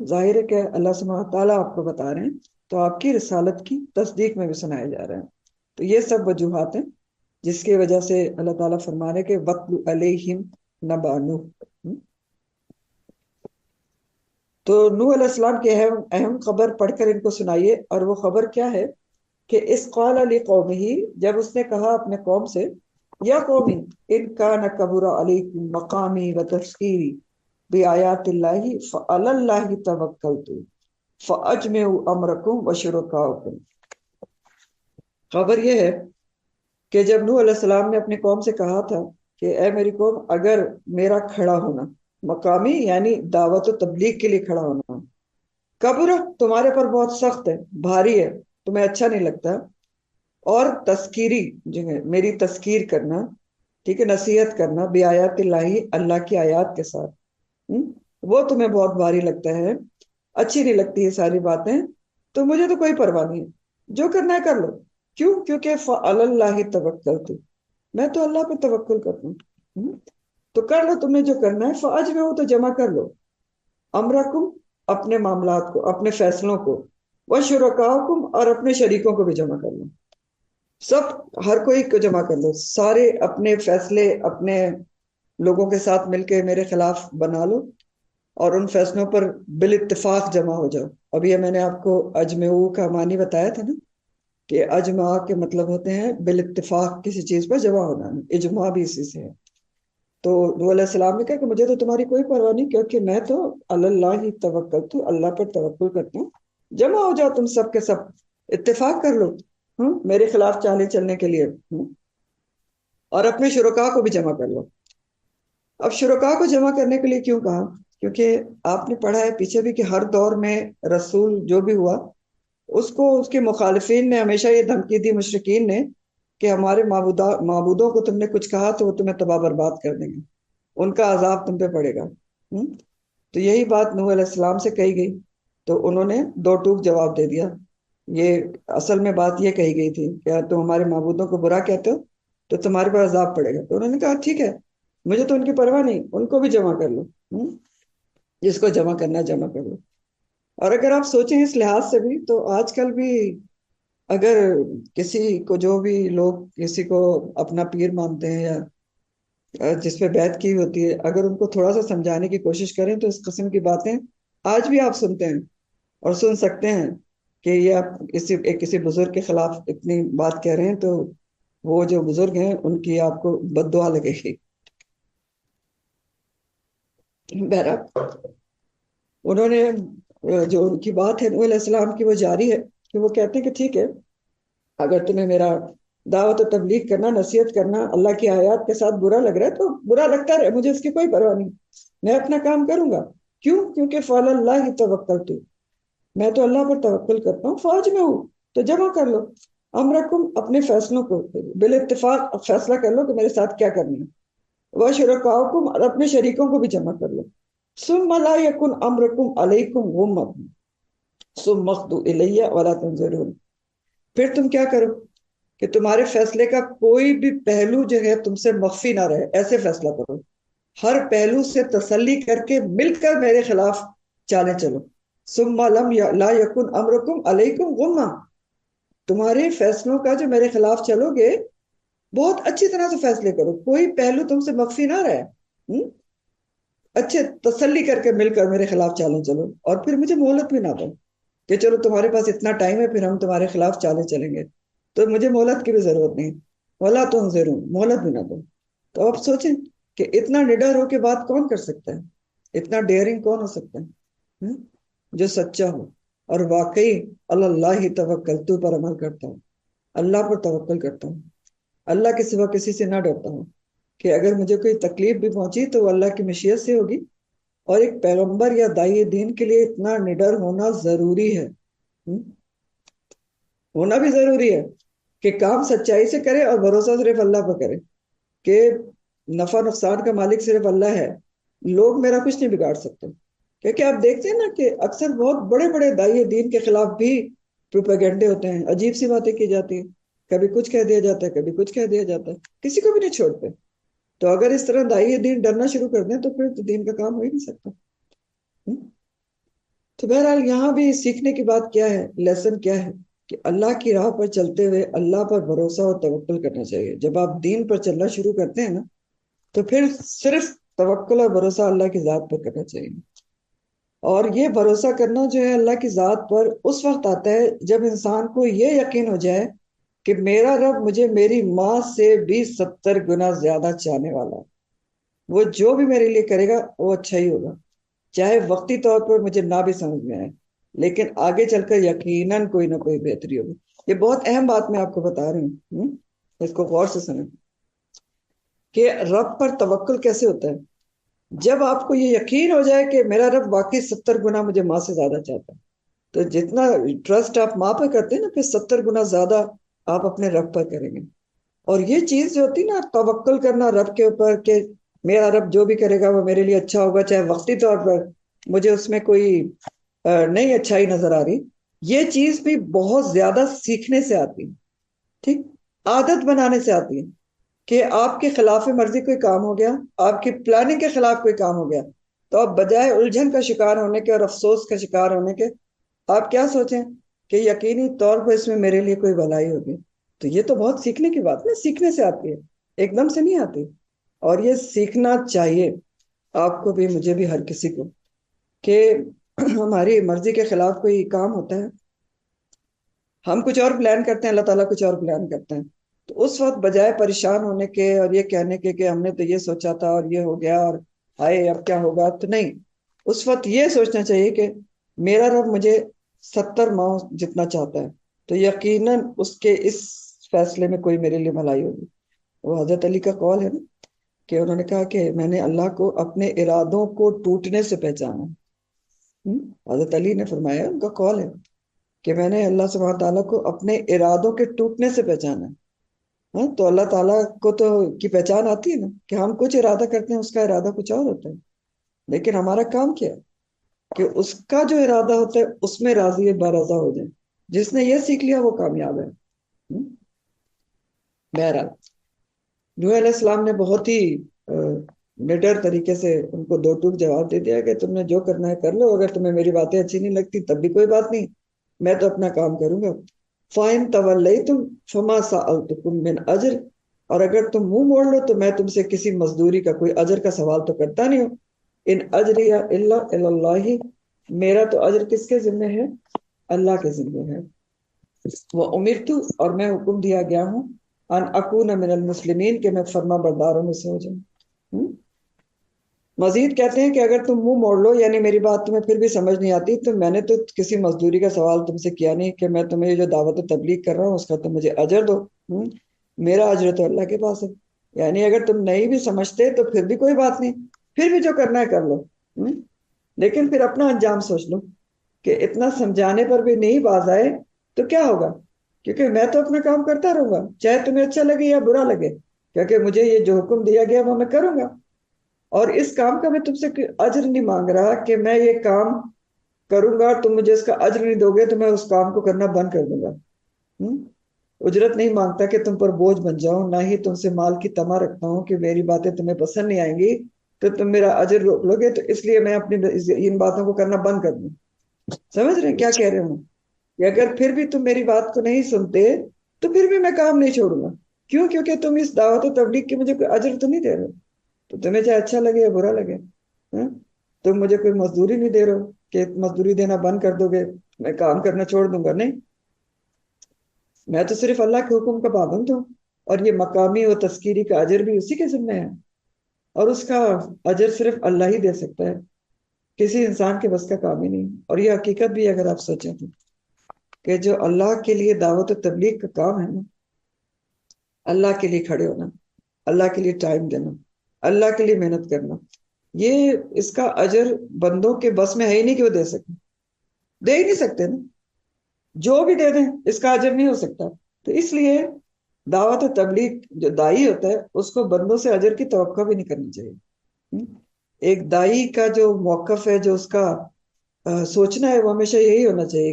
ظاہر ہے کہ اللہ سبحانہ تعالیٰ آپ کو بتا رہے ہیں، تو آپ کی رسالت کی تصدیق میں بھی سنایا جا رہا ہے۔ تو یہ سب وجوہات ہیں جس کی وجہ سے اللہ تعالیٰ فرما رہے کہ وَاتْلُ عَلَيْهِمْ نَبَأَ نوح۔ تو نوح علیہ السلام کی اہم خبر پڑھ کر ان کو سنائیے، اور وہ خبر کیا ہے کہ اس قال لقومہ، جب اس نے کہا اپنے قوم سے، یا قومی ان کان کبر علیکم مقامی وتذکیری بآیات اللہ فعلی اللہ توکلت فاجمعوا امرکم وشرکاءکم۔ خبر یہ ہے کہ جب نوح علیہ السلام نے اپنی قوم سے کہا تھا کہ اے میری قوم، اگر میرا کھڑا ہونا، مقامی یعنی دعوت و تبلیغ کے لیے کھڑا ہونا، کبر تمہارے پر بہت سخت ہے، بھاری ہے، تمہیں اچھا نہیں لگتا، اور تذکیری جو ہے میری تذکیر کرنا، ٹھیک ہے، نصیحت کرنا، بآیات اللہ، اللہ کی آیات کے ساتھ، وہ تمہیں بہت بھاری لگتا ہے، اچھی نہیں لگتی یہ ساری باتیں، تو مجھے تو کوئی پرواہ نہیں ہے، جو کرنا ہے کر لو۔ کیوں؟ کیونکہ فعلی اللہ توکلت، میں تو اللہ پہ توکل کرتا ہوں، تو کر لو تمہیں جو کرنا ہے، فاجمعوا تو جمع کر لو، امرکم اپنے معاملات کو، اپنے فیصلوں کو، وشرکاءکم اور اپنے شریکوں کو بھی جمع کر لو، سب ہر کوئی کو جمع کر لو، سارے اپنے فیصلے اپنے لوگوں کے ساتھ مل کے میرے خلاف بنا لو اور ان فیصلوں پر بالاتفاق جمع ہو جاؤ۔ ابھی یہ میں نے آپ کو اجمعو کا معنی بتایا تھا نا، کہ اجماع کے مطلب ہوتے ہیں بالاتفاق کسی چیز پر جمع ہونا، اجماع بھی اسی سے ہے۔ تو نوح علیہ السلام نے کہا کہ مجھے تو تمہاری کوئی پرواہ نہیں، کیونکہ میں تو اللہ ہی توکلت ہوں، اللہ پر توکل کرتا ہوں، جمع ہو جاؤ تم سب کے سب، اتفاق کر لو میرے خلاف چالیں چلنے کے لیے، اور اپنے شرکاء کو بھی جمع کر لو۔ اب شرکاء کو جمع کرنے کے لیے کیوں کہا؟ کیونکہ آپ نے پڑھا ہے پیچھے بھی کہ ہر دور میں رسول جو بھی ہوا، اس کو اس کے مخالفین نے ہمیشہ یہ دھمکی دی، مشرکین نے، کہ ہمارے معبودوں کو تم نے کچھ کہا تو وہ تمہیں تباہ برباد کر دیں گے، ان کا عذاب تم پہ پڑے گا۔ تو یہی بات نوح علیہ السلام سے کہی گئی، تو انہوں نے دو ٹوک جواب دے دیا۔ یہ اصل میں بات یہ کہی گئی تھی کہ تم ہمارے معبودوں کو برا کہتے ہو تو تمہارے پر عذاب پڑے گا، تو انہوں نے کہا ٹھیک ہے، مجھے تو ان کی پرواہ نہیں، ان کو بھی جمع کر لو، جس کو جمع کرنا ہے جمع کر لو۔ اور اگر آپ سوچیں اس لحاظ سے بھی، تو آج کل بھی اگر کسی کو، جو بھی لوگ کسی کو اپنا پیر مانتے ہیں یا جس پہ بیعت کی ہوتی ہے، اگر ان کو تھوڑا سا سمجھانے کی کوشش کریں تو اس قسم کی باتیں آج بھی آپ سنتے ہیں اور سن سکتے ہیں، کہ یہ آپ کسی بزرگ کے خلاف اتنی بات کہہ رہے ہیں، تو وہ جو بزرگ ہیں ان کی آپ کو بد دعا لگے گی۔ بہرحال انہوں نے جو ان کی بات ہے نوح علیہ السلام کی وہ جاری ہے، کہ وہ کہتے ہیں کہ ٹھیک ہے، اگر تمہیں میرا دعوت و تبلیغ کرنا، نصیحت کرنا اللہ کی آیات کے ساتھ برا لگ رہا ہے تو برا لگتا رہے، مجھے اس کی کوئی پرواہ نہیں، میں اپنا کام کروں گا۔ کیوں؟ کیونکہ فعلی اللہ ہی توکلت، میں تو اللہ پر توکل کرتا ہوں، فوج میں ہوں، تو جمع کر لو امرکم، اپنے فیصلوں کو بالاتفاق فیصلہ کر لو کہ میرے ساتھ کیا کرنا ہے، وشرکاؤکم، اور اپنے شریکوں کو بھی جمع کر لو، ثم لا یکن امرکم علیکم غمۃ ثم اقضوا الی ولا تنظرون، پھر تم کیا کرو کہ تمہارے فیصلے کا کوئی بھی پہلو جو ہے تم سے مخفی نہ رہے، ایسے فیصلہ کرو، ہر پہلو سے تسلی کر کے مل کر میرے خلاف چالیں چلو۔ ثم لا یکن امرکم علیکم غمہ، تمہارے فیصلوں کا جو میرے خلاف چلو گے بہت اچھی طرح سے فیصلے کرو، کوئی پہلو تم سے مخفی نہ رہے، اچھے تسلی کر کے مل کر میرے خلاف چالیں چلو، اور پھر مجھے مہلت بھی نہ دو کہ چلو تمہارے پاس اتنا ٹائم ہے پھر ہم تمہارے خلاف چالیں چلیں گے، تو مجھے مہلت کی بھی ضرورت نہیں، ولا تنظرون، مہلت بھی نہ دو۔ تو آپ سوچیں کہ اتنا نڈر ہو کے بات کون کر سکتا ہے، اتنا ڈیئرنگ کون ہو سکتا ہے، جو سچا ہو اور واقعی اللہ ہی توکلتو پر عمل کرتا ہوں، اللہ پر توکل کرتا ہوں، اللہ کے سوا کسی سے نہ ڈرتا ہوں، کہ اگر مجھے کوئی تکلیف بھی پہنچی تو وہ اللہ کی مشیت سے ہوگی، اور ایک پیغمبر یا داعی دین کے لیے اتنا نڈر ہونا ضروری ہے، ہونا بھی ضروری ہے کہ کام سچائی سے کرے اور بھروسہ صرف اللہ پر کرے، کہ نفع نقصان کا مالک صرف اللہ ہے، لوگ میرا کچھ نہیں بگاڑ سکتے۔ کیونکہ آپ دیکھتے ہیں نا کہ اکثر بہت بڑے بڑے داعی دین کے خلاف بھی پروپیگنڈے ہوتے ہیں، عجیب سی باتیں کی جاتی ہیں، کبھی کچھ کہہ دیا جاتا ہے، کبھی کچھ کہہ دیا جاتا ہے، کسی کو بھی نہیں چھوڑتے۔ تو اگر اس طرح داعی دین ڈرنا شروع کر دیں تو پھر تو دین کا کام ہو ہی نہیں سکتا۔ تو بہرحال یہاں بھی سیکھنے کی بات کیا ہے، لیسن کیا ہے، کہ اللہ کی راہ پر چلتے ہوئے اللہ پر بھروسہ اور توکل کرنا چاہیے۔ جب آپ دین پر چلنا شروع کرتے ہیں نا، تو پھر صرف توکل اور بھروسہ اللہ کی ذات پر کرنا چاہیے۔ اور یہ بھروسہ کرنا جو ہے اللہ کی ذات پر اس وقت آتا ہے جب انسان کو یہ یقین ہو جائے کہ میرا رب مجھے میری ماں سے بھی 70 گنا زیادہ چاہنے والا ہے، وہ جو بھی میرے لیے کرے گا وہ اچھا ہی ہوگا، چاہے وقتی طور پر مجھے نہ بھی سمجھ میں آئے، لیکن آگے چل کر یقیناً کوئی نہ کوئی بہتری ہوگی۔ یہ بہت اہم بات میں آپ کو بتا رہی ہوں، اس کو غور سے سنیں کہ رب پر توکل کیسے ہوتا ہے۔ جب آپ کو یہ یقین ہو جائے کہ میرا رب واقعی 70 گنا مجھے ماں سے زیادہ چاہتا ہے، تو جتنا ٹرسٹ آپ ماں پہ کرتے ہیں نا، پھر 70 گنا زیادہ آپ اپنے رب پر کریں گے۔ اور یہ چیز جو ہوتی نا، توکل کرنا رب کے اوپر، کہ میرا رب جو بھی کرے گا وہ میرے لیے اچھا ہوگا، چاہے وقتی طور پر مجھے اس میں کوئی نہیں اچھائی نظر آ رہی، یہ چیز بھی بہت زیادہ سیکھنے سے آتی ہے، ٹھیک، عادت بنانے سے آتی ہے، کہ آپ کے خلاف مرضی کوئی کام ہو گیا، آپ کی پلاننگ کے خلاف کوئی کام ہو گیا، تو آپ بجائے الجھن کا شکار ہونے کے اور افسوس کا شکار ہونے کے، آپ کیا سوچیں کہ یقینی طور پر اس میں میرے لیے کوئی بھلائی ہوگی۔ تو یہ تو بہت سیکھنے کی بات ہے، سیکھنے سے آتی ہے، ایک دم سے نہیں آتی، اور یہ سیکھنا چاہیے آپ کو بھی، مجھے بھی، ہر کسی کو، کہ ہماری مرضی کے خلاف کوئی کام ہوتا ہے، ہم کچھ اور پلان کرتے ہیں، اللہ تعالیٰ کچھ اور پلان کرتے ہیں، تو اس وقت بجائے پریشان ہونے کے اور یہ کہنے کے کہ ہم نے تو یہ سوچا تھا اور یہ ہو گیا اور ہائے اب کیا ہوگا، تو نہیں، اس وقت یہ سوچنا چاہیے کہ میرا رب مجھے 70 ماہ جتنا چاہتا ہے، تو یقیناً اس کے اس فیصلے میں کوئی میرے لیے بھلائی ہوگی۔ وہ حضرت علی کا قول ہے نا کہ انہوں نے کہا کہ میں نے اللہ کو اپنے ارادوں کو ٹوٹنے سے پہچانا۔ حضرت علی نے فرمایا، ان کا قول ہے کہ میں نے اللہ سبحانہ تعالیٰ کو اپنے ارادوں کے ٹوٹنے سے پہچانا۔ ہاں، تو اللہ تعالیٰ کو تو کی پہچان آتی ہے نا کہ ہم کچھ ارادہ کرتے ہیں، اس کا ارادہ کچھ اور ہوتا ہے، لیکن ہمارا کام کیا ہے کہ اس کا جو ارادہ ہوتا ہے اس میں راضی برضا ہو جائے۔ جس نے یہ سیکھ لیا وہ کامیاب ہے۔ بہرحال نوح علیہ السلام نے بہت ہی نڈر طریقے سے ان کو دو ٹوک جواب دے دیا کہ تم نے جو کرنا ہے کر لو، اگر تمہیں میری باتیں اچھی نہیں لگتی تب بھی کوئی بات نہیں، میں تو اپنا کام کروں گا۔ فَإِن تَوَلَّيْتُمْ فَمَا سَأَلْتُكُمْ مِنْ أَجْرٍ، اور اگر تم منہ موڑ لو تو میں تم سے کسی مزدوری کا کوئی اجر کا سوال تو کرتا نہیں ہوں۔ ان اجریہ الا الی اللہ، میرا تو اجر کس کے ذمہ ہے؟ اللہ کے ذمہ ہے۔ وہ امرتو، اور میں حکم دیا گیا ہوں، ان اکون من المسلمین، کہ میں فرما برداروں میں سے ہو جاؤں۔ مزید کہتے ہیں کہ اگر تم منہ موڑ لو، یعنی میری بات تمہیں پھر بھی سمجھ نہیں آتی، تو میں نے تو کسی مزدوری کا سوال تم سے کیا نہیں کہ میں تمہیں جو دعوت و تبلیغ کر رہا ہوں اس کا تم مجھے اجر دو۔ میرا اجر تو اللہ کے پاس ہے، یعنی اگر تم نہیں بھی سمجھتے تو پھر بھی کوئی بات نہیں، پھر بھی جو کرنا ہے کر لو، لیکن پھر اپنا انجام سوچ لو کہ اتنا سمجھانے پر بھی نہیں باز آئے تو کیا ہوگا، کیونکہ میں تو اپنا کام کرتا رہوں گا چاہے تمہیں اچھا لگے یا برا لگے، کیونکہ مجھے یہ جو حکم دیا گیا وہ میں کروں گا، اور اس کام کا میں تم سے اجر نہیں مانگ رہا کہ میں یہ کام کروں گا تم مجھے اس کا اجر نہیں دو گے تو میں اس کام کو کرنا بند کر دوں گا۔ اجرت نہیں مانگتا کہ تم پر بوجھ بن جاؤں، نہ ہی تم سے مال کی طمع رکھتا ہوں کہ میری باتیں تمہیں پسند نہیں آئیں گی تو تم میرا اجر روک لو گے، تو اس لیے میں اپنی ان باتوں کو کرنا بند کر دوں۔ سمجھ رہے ہیں کیا کہہ رہے ہوں کہ اگر پھر بھی تم میری بات کو نہیں سنتے تو پھر بھی میں کام نہیں چھوڑوں گا، کیوں؟ کیونکہ تم اس دعوت و تبلیغ کی مجھے کوئی اجر تو نہیں دے رہے، تو تمہیں چاہے اچھا لگے یا برا لگے، تم مجھے کوئی مزدوری نہیں دے رہے ہو کہ مزدوری دینا بند کر دو گے میں کام کرنا چھوڑ دوں گا، نہیں، میں تو صرف اللہ کے حکم کا پابند ہوں، اور یہ مقامی و تذکیری کا اجر بھی اسی کے ذمہ ہے، اور اس کا اجر صرف اللہ ہی دے سکتا ہے، کسی انسان کے بس کا کام ہی نہیں۔ اور یہ حقیقت بھی اگر آپ سوچیں تو کہ جو اللہ کے لیے دعوت و تبلیغ کا کام ہے نا، اللہ کے لیے کھڑے ہونا، اللہ کے لیے ٹائم دینا، اللہ کے لیے محنت کرنا، یہ اس کا اجر بندوں کے بس میں ہے ہی نہیں کہ وہ دے سکیں، دے ہی نہیں سکتے نا، جو بھی دے دیں اس کا اجر نہیں ہو سکتا۔ تو اس لیے دعوت و تبلیغ جو دائی ہوتا ہے اس کو بندوں سے اجر کی توقع بھی نہیں کرنی چاہیے۔ ایک دائی کا جو موقف ہے، جو اس کا سوچنا ہے، وہ ہمیشہ یہی ہونا چاہیے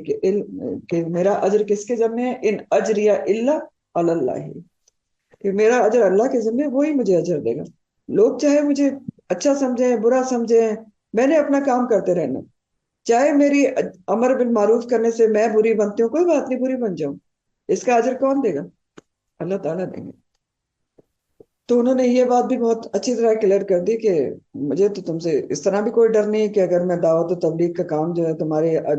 کہ میرا اجر کس کے ذمہ ہے؟ ان اجریہ الا علی اللہ، کہ میرا اجر اللہ کے ذمہ ہے، وہی مجھے اجر دے گا، لوگ چاہے مجھے اچھا سمجھیں برا سمجھیں، میں نے اپنا کام کرتے رہنا، چاہے میری امر بالمعروف کرنے سے میں بری بنتی ہوں، کوئی بات نہیں، بری بن جاؤں، اس کا اجر کون دے گا؟ اللہ تعالیٰ دیں گے۔ تو انہوں نے یہ بات بھی بہت اچھی طرح کلیئر کر دی کہ مجھے تو تم سے اس طرح بھی کوئی ڈر نہیں کہ اگر میں دعوت و تبلیغ کا کام جو ہے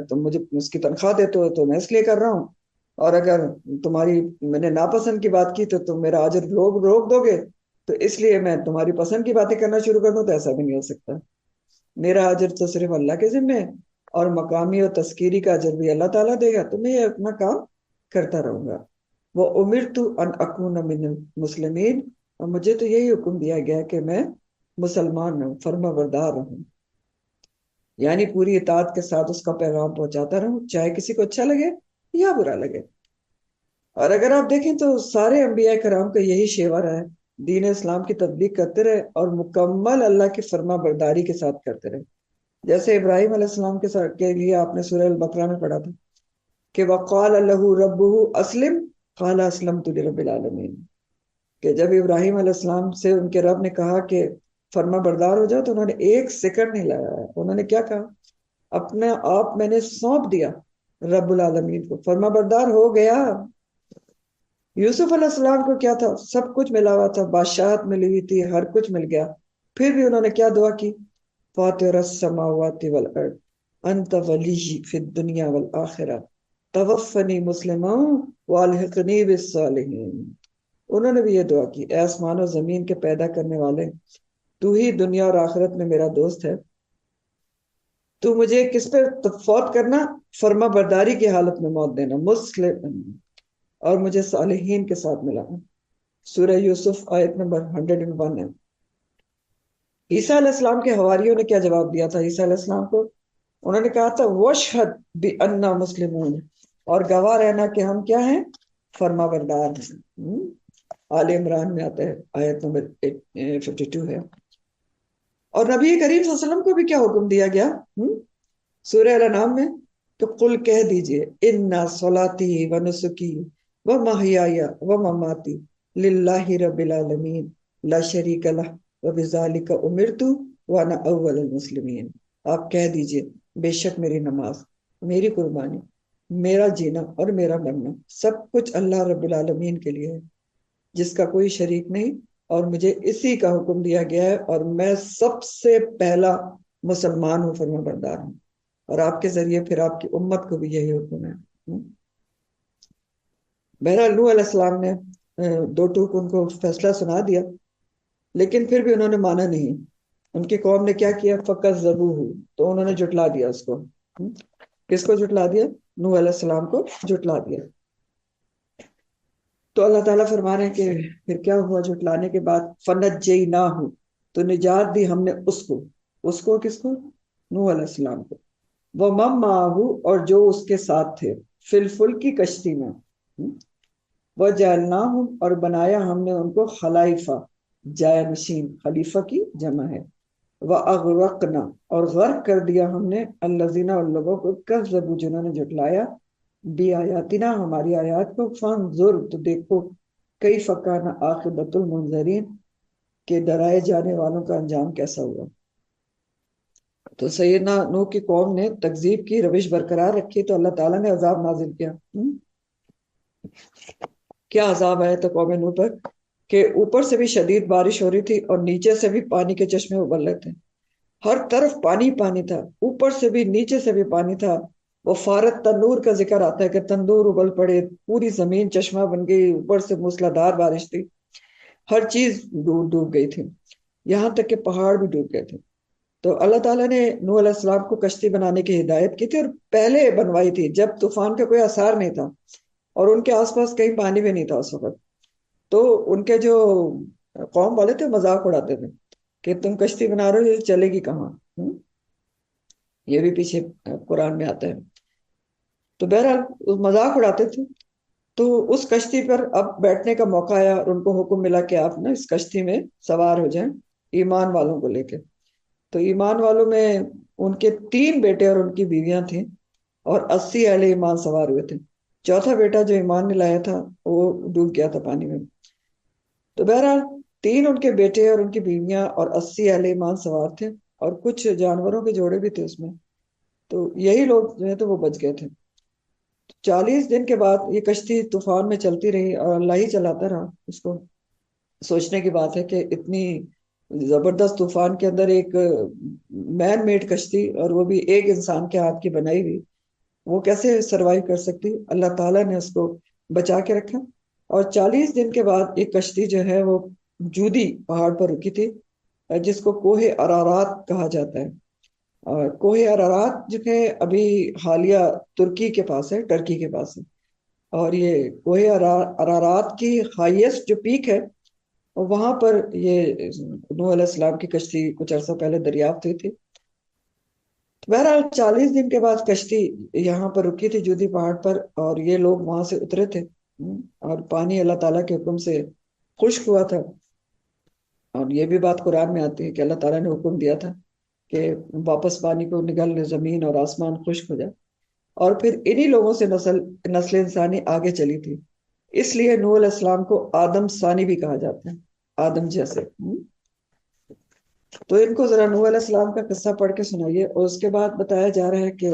تم مجھے اس کی تنخواہ دیتے ہو تو میں اس لیے کر رہا ہوں، اور اگر تمہاری میں نے ناپسند کی بات کی تو تم میرا اجر روک دو گے، تو اس لیے میں تمہاری پسند کی باتیں کرنا شروع کر دوں، تو ایسا بھی نہیں ہو سکتا۔ میرا اجر تو صرف اللہ کے ذمہ ہے، اور مقامی اور تذکیری کا اجر بھی اللہ تعالیٰ دے گا، تو میں یہ اپنا کام کرتا رہوں گا۔ وہ امرت ان اکون من المسلمین، اور مجھے تو یہی حکم دیا گیا کہ میں مسلمان ہوں، فرما بردار رہوں، یعنی پوری اطاعت کے ساتھ اس کا پیغام پہنچاتا رہوں، چاہے کسی کو اچھا لگے یا برا لگے۔ اور اگر آپ دیکھیں تو سارے انبیاء کرام کا یہی شیوا رہا ہے، دین اسلام کی تبلیغ کرتے رہے اور مکمل اللہ کی فرما برداری کے ساتھ کرتے رہے۔ جیسے ابراہیم علیہ السلام کے لیے آپ نے سورہ البقرہ میں پڑھا تھا کہ وَقَالَ لَهُ رَبُّهُ أَسْلِمْ قَالَ أَسْلَمْتُ لِرَبِّ الْعَالَمِينَ، کہ جب ابراہیم علیہ السلام سے ان کے رب نے کہا کہ فرما بردار ہو جاؤ، تو انہوں نے ایک سیکنڈ نہیں لایا، انہوں نے کیا کہا؟ اپنے آپ میں نے سونپ دیا رب العالمین کو، فرما بردار ہو گیا۔ یوسف علیہ السلام کو کیا تھا؟ سب کچھ ملا ہوا تھا، بادشاہت ملی ہوئی تھی، ہر کچھ مل گیا، پھر بھی انہوں نے کیا دعا کی؟ فاطر السماوات والارض انت ولی فی الدنیا والآخرہ توفنی مسلما والحقنی بالصالحین۔ انہوں نے بھی یہ دعا کی، اے آسمان و زمین کے پیدا کرنے والے، تو ہی دنیا اور آخرت میں میرا دوست ہے، تو مجھے کس پہ فوت کرنا؟ فرما برداری کی حالت میں موت دینا، مسلم، اور مجھے صالحین کے ساتھ ملانا۔ سورہ یوسف آیت نمبر 101 ہے۔ عیسیٰ علیہ السلام کے حواریوں نے کیا جواب دیا تھا عیسیٰ علیہ السلام کو؟ انہوں نے کہا تھا وَاشْهَدْ بِأَنَّا مُسْلِمُونَ، اور گواہ رہنا کہ ہم کیا ہیں؟ فرما بردار ہیں۔ آل عمران میں آتا ہے، آیت نمبر 52 ہے۔ اور نبی کریم صلی اللہ علیہ وسلم کو بھی کیا حکم دیا گیا سورہ الانعام میں؟ تو قل کہہ دیجئے اِنَّا صَلَاتِي وَنُسُكِي وَمَحْيَايَ وَمَمَاتِي لِلَّهِ رَبِّ الْعَالَمِينَ لَا شَرِيكَ لَهُ وَبِذَلِكَ أُمِرْتُ وَأَنَا أَوَّلُ الْمُسْلِمِينَ۔ آپ کہہ دیجئے بے شک میری نماز، میری قربانی، میرا جینا اور میرا مرنا سب کچھ اللہ رب العالمین کے لیے ہے، جس کا کوئی شریک نہیں، اور مجھے اسی کا حکم دیا گیا ہے، اور میں سب سے پہلا مسلمان ہوں، فرما بردار ہوں، اور آپ کے ذریعے پھر آپ کی امت کو بھی یہی حکم ہے۔ بہرحال نوح علیہ السلام نے دو ٹوک ان کو فیصلہ سنا دیا، لیکن پھر بھی انہوں نے مانا نہیں۔ ان کی قوم نے کیا کیا؟ فَكَذَّبُوهُ، تو انہوں نے جھٹلا دیا اس کو۔ کس کو جھٹلا دیا؟ نوح علیہ السلام کو جھٹلا دیا۔ تو اللہ تعالیٰ فرما رہے ہیں کہ پھر کیا ہوا جھٹلانے کے بعد؟ فَنَجَّيْنَاهُ، تو نجات دی ہم نے اس کو۔ اس کو کس کو؟ نوح علیہ السلام کو۔ وَمَن مَّعَهُ، اور جو اس کے ساتھ تھے، فِی الْفُلْکِ کی کشتی میں۔ وَجَعَلْنَاهُمْ، اور بنایا ہم نے ان کو خلائفہ، جائے نشین، خلیفہ کی جمع ہے۔ وَأَغْرَقْنَا، اور غرق کر دیا ہم نے الَّذِينَ، ان لوگوں کو، کذبوا، جنہوں نے جھٹلایا، بِآیاتِنَا، ہماری آیات کو، فانظر، تو دیکھو، کیف کان عاقبۃ المنذرین، کہ ڈرائے جانے والوں کا انجام کیسا ہوا۔ تو سیدنا نوح کی قوم نے تکذیب کی، روش برقرار رکھی، تو اللہ تعالیٰ نے عذاب نازل کیا۔ کیا عذاب آیا تھا قوم نوح پر؟ کہ اوپر سے بھی شدید بارش ہو رہی تھی، اور نیچے سے بھی پانی کے چشمے ابل رہے تھے، ہر طرف پانی پانی تھا، اوپر سے بھی نیچے سے بھی پانی تھا۔ وہ فارت تنور کا ذکر آتا ہے کہ تندور ابل پڑے، پوری زمین چشمہ بن گئی، اوپر سے موسلادھار بارش تھی، ہر چیز ڈوب گئی تھی، یہاں تک کہ پہاڑ بھی ڈوب گئے تھے۔ تو اللہ تعالیٰ نے نوح علیہ السلام کو کشتی بنانے کی ہدایت کی تھی، اور پہلے بنوائی تھی جب طوفان کا کوئی اثار نہیں تھا، اور ان کے آس پاس کہیں پانی بھی نہیں تھا اس وقت۔ تو ان کے جو قوم والے تھے مذاق اڑاتے تھے کہ تم کشتی بنا رہے ہو، یہ چلے گی کہاں؟ یہ بھی پیچھے قرآن میں آتا ہے۔ تو بہرحال مذاق اڑاتے تھے۔ تو اس کشتی پر اب بیٹھنے کا موقع آیا، اور ان کو حکم ملا کہ آپ نا اس کشتی میں سوار ہو جائیں ایمان والوں کو لے کے۔ تو ایمان والوں میں ان کے 3 بیٹے اور ان کی بیویاں تھیں، اور 80 اہل ایمان سوار ہوئے تھے۔ چوتھا بیٹا جو ایمان نے لایا تھا وہ ڈوب گیا تھا پانی میں۔ تو بہرحال 3 ان کے بیٹے اور ان کی بیویاں اور 80 اہل ایمان سوار تھے، اور کچھ جانوروں کے جوڑے بھی تھے اس میں۔ تو یہی لوگ جو ہے تو وہ بچ گئے تھے۔ 40 دن کے بعد یہ کشتی طوفان میں چلتی رہی، اور اللہ ہی چلاتا رہا اس کو۔ سوچنے کی بات ہے کہ اتنی زبردست طوفان کے اندر ایک مین میڈ کشتی، اور وہ بھی ایک انسان کے ہاتھ کی بنائی ہوئی، وہ کیسے سروائیو کر سکتی؟ اللہ تعالیٰ نے اس کو بچا کے رکھا۔ اور 40 دن کے بعد ایک کشتی جو ہے وہ جودی پہاڑ پر رکی تھی، جس کو کوہ ارارات کہا جاتا ہے۔ اور کوہ ارارات جو ہے ابھی حالیہ ترکی کے پاس ہے، ٹرکی کے پاس ہے، اور یہ کوہ ارارات کی ہائیسٹ جو پیک ہے، وہاں پر یہ نوح علیہ السلام کی کشتی کچھ عرصہ پہلے دریافت ہوئی تھی۔ بہرحال 40 دن کے بعد کشتی یہاں پر رکی تھی جودی پہاڑ پر، اور یہ لوگ وہاں سے اترے تھے، اور پانی اللہ تعالیٰ کے حکم سے خشک ہوا تھا۔ اور یہ بھی بات قرآن میں آتی ہے کہ اللہ تعالیٰ نے حکم دیا تھا کہ واپس پانی کو نگل، زمین اور آسمان خشک ہو جائے۔ اور پھر انہی لوگوں سے نسل انسانی آگے چلی تھی، اس لیے نوح علیہ السلام کو آدم ثانی بھی کہا جاتا ہے، آدم جیسے۔ تو ان کو ذرا نوح علیہ السلام کا قصہ پڑھ کے سنائیے۔ اور اس کے بعد بتایا جا رہا ہے کہ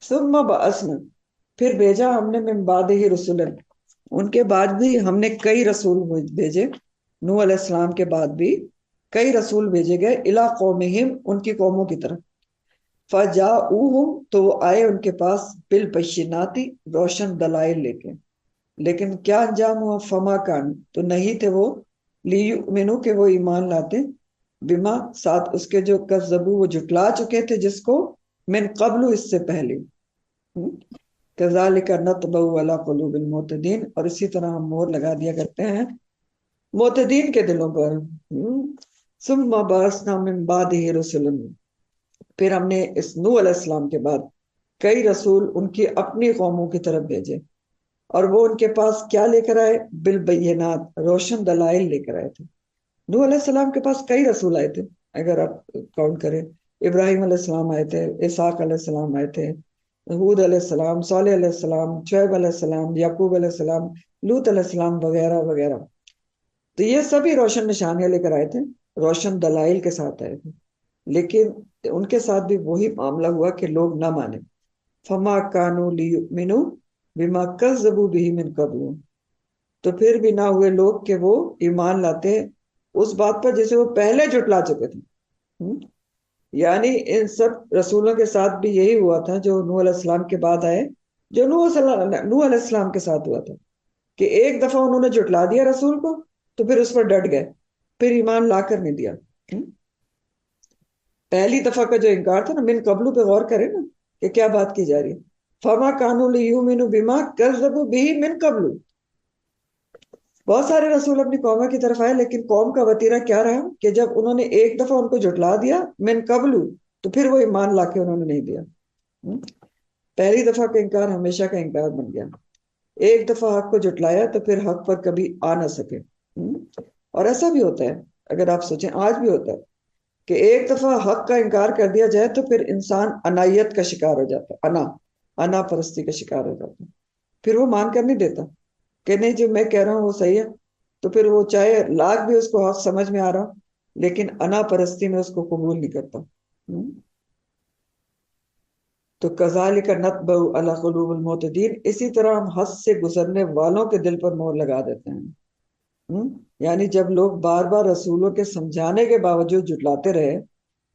ثم بعثنا، پھر بھیجا ہم نے من بعدہ رسلا، ان کے بعد بھی ہم نے کئی رسول بھیجے، نوح علیہ السلام کے بعد بھی کئی رسول بھیجے گئے، الی قومہم، ان کی قوموں کی طرف، فجاؤہم تو وہ آئے ان کے پاس بالبیناتی روشن دلائل لے کے، لیکن کیا انجام ہوا؟ فما کان تو نہیں تھے وہ لیؤمنو کہ وہ ایمان لاتے، بما ساتھ اس کے جو کذبو وہ جھٹلا چکے تھے جس کو، من قبل اس سے پہلے، کذالک نطبع علی قلوب المعتدین، اور اسی طرح ہم مہر لگا دیا کرتے ہیں معتدین کے دلوں پر۔ ثم بعثنا من بعدہ رسلا، پھر ہم نے اس نوح علیہ السلام کے بعد کئی رسول ان کی اپنی قوموں کی طرف بھیجے، اور وہ ان کے پاس کیا لے کر آئے؟ بالبینات روشن دلائل لے کر آئے تھے۔ نوح علیہ السلام کے پاس کئی رسول آئے تھے، اگر آپ کاؤنٹ کریں، ابراہیم علیہ السلام آئے تھے، اسحاق علیہ السلام آئے تھے، ہود علیہ السلام، صالح علیہ السلام، شعیب علیہ السلام، یعقوب علیہ السلام، لوط علیہ السلام وغیرہ وغیرہ۔ تو یہ سبھی روشن نشانیاں لے کر آئے تھے، روشن دلائل کے ساتھ آئے تھے، لیکن ان کے ساتھ بھی وہی معاملہ ہوا کہ لوگ نہ مانے۔ فما کانوا لیؤمنوا بما کذبوا به من قبل، تو پھر بھی نہ ہوئے لوگ کہ وہ ایمان لاتے اس بات پر جسے وہ پہلے جھٹلا چکے تھے۔ یعنی ان سب رسولوں کے ساتھ بھی یہی ہوا تھا جو نوح علیہ السلام کے بعد آئے، جو نوح علیہ السلام کے ساتھ ہوا تھا، کہ ایک دفعہ انہوں نے جھٹلا دیا رسول کو تو پھر اس پر ڈٹ گئے، پھر ایمان لا کر نہیں دیا۔ پہلی دفعہ کا جو انکار تھا نا، من قبلو پہ غور کریں نا کہ کیا بات کی جا رہی ہے۔ فما کانوا لیؤمنوا بما کذبوا به من قبل، بہت سارے رسول اپنی قوموں کی طرف آئے، لیکن قوم کا وتیرہ کیا رہا کہ جب انہوں نے ایک دفعہ ان کو جھٹلا دیا من قبل، تو پھر وہ ایمان لا کے انہوں نے نہیں دیا۔ پہلی دفعہ کا انکار ہمیشہ کا انکار بن گیا، ایک دفعہ حق کو جھٹلایا تو پھر حق پر کبھی آ نہ سکے۔ اور ایسا بھی ہوتا ہے، اگر آپ سوچیں آج بھی ہوتا ہے کہ ایک دفعہ حق کا انکار کر دیا جائے تو پھر انسان انائیت کا شکار ہو جاتا ہے، انا پرستی کا شکار ہو جاتا ہے، پھر وہ مان کر نہیں دیتا کہ نہیں جو میں کہہ رہا ہوں وہ صحیح ہے، تو پھر وہ چاہے لاکھ بھی اس کو حق سمجھ میں آ رہا لیکن انا پرستی میں اس کو قبول نہیں کرتا۔ تو کذالک نطبع علی قلوب المعتدین، اسی طرح ہم حد سے گزرنے والوں کے دل پر مہر لگا دیتے ہیں۔ یعنی جب لوگ بار بار رسولوں کے سمجھانے کے باوجود جھٹلاتے رہے،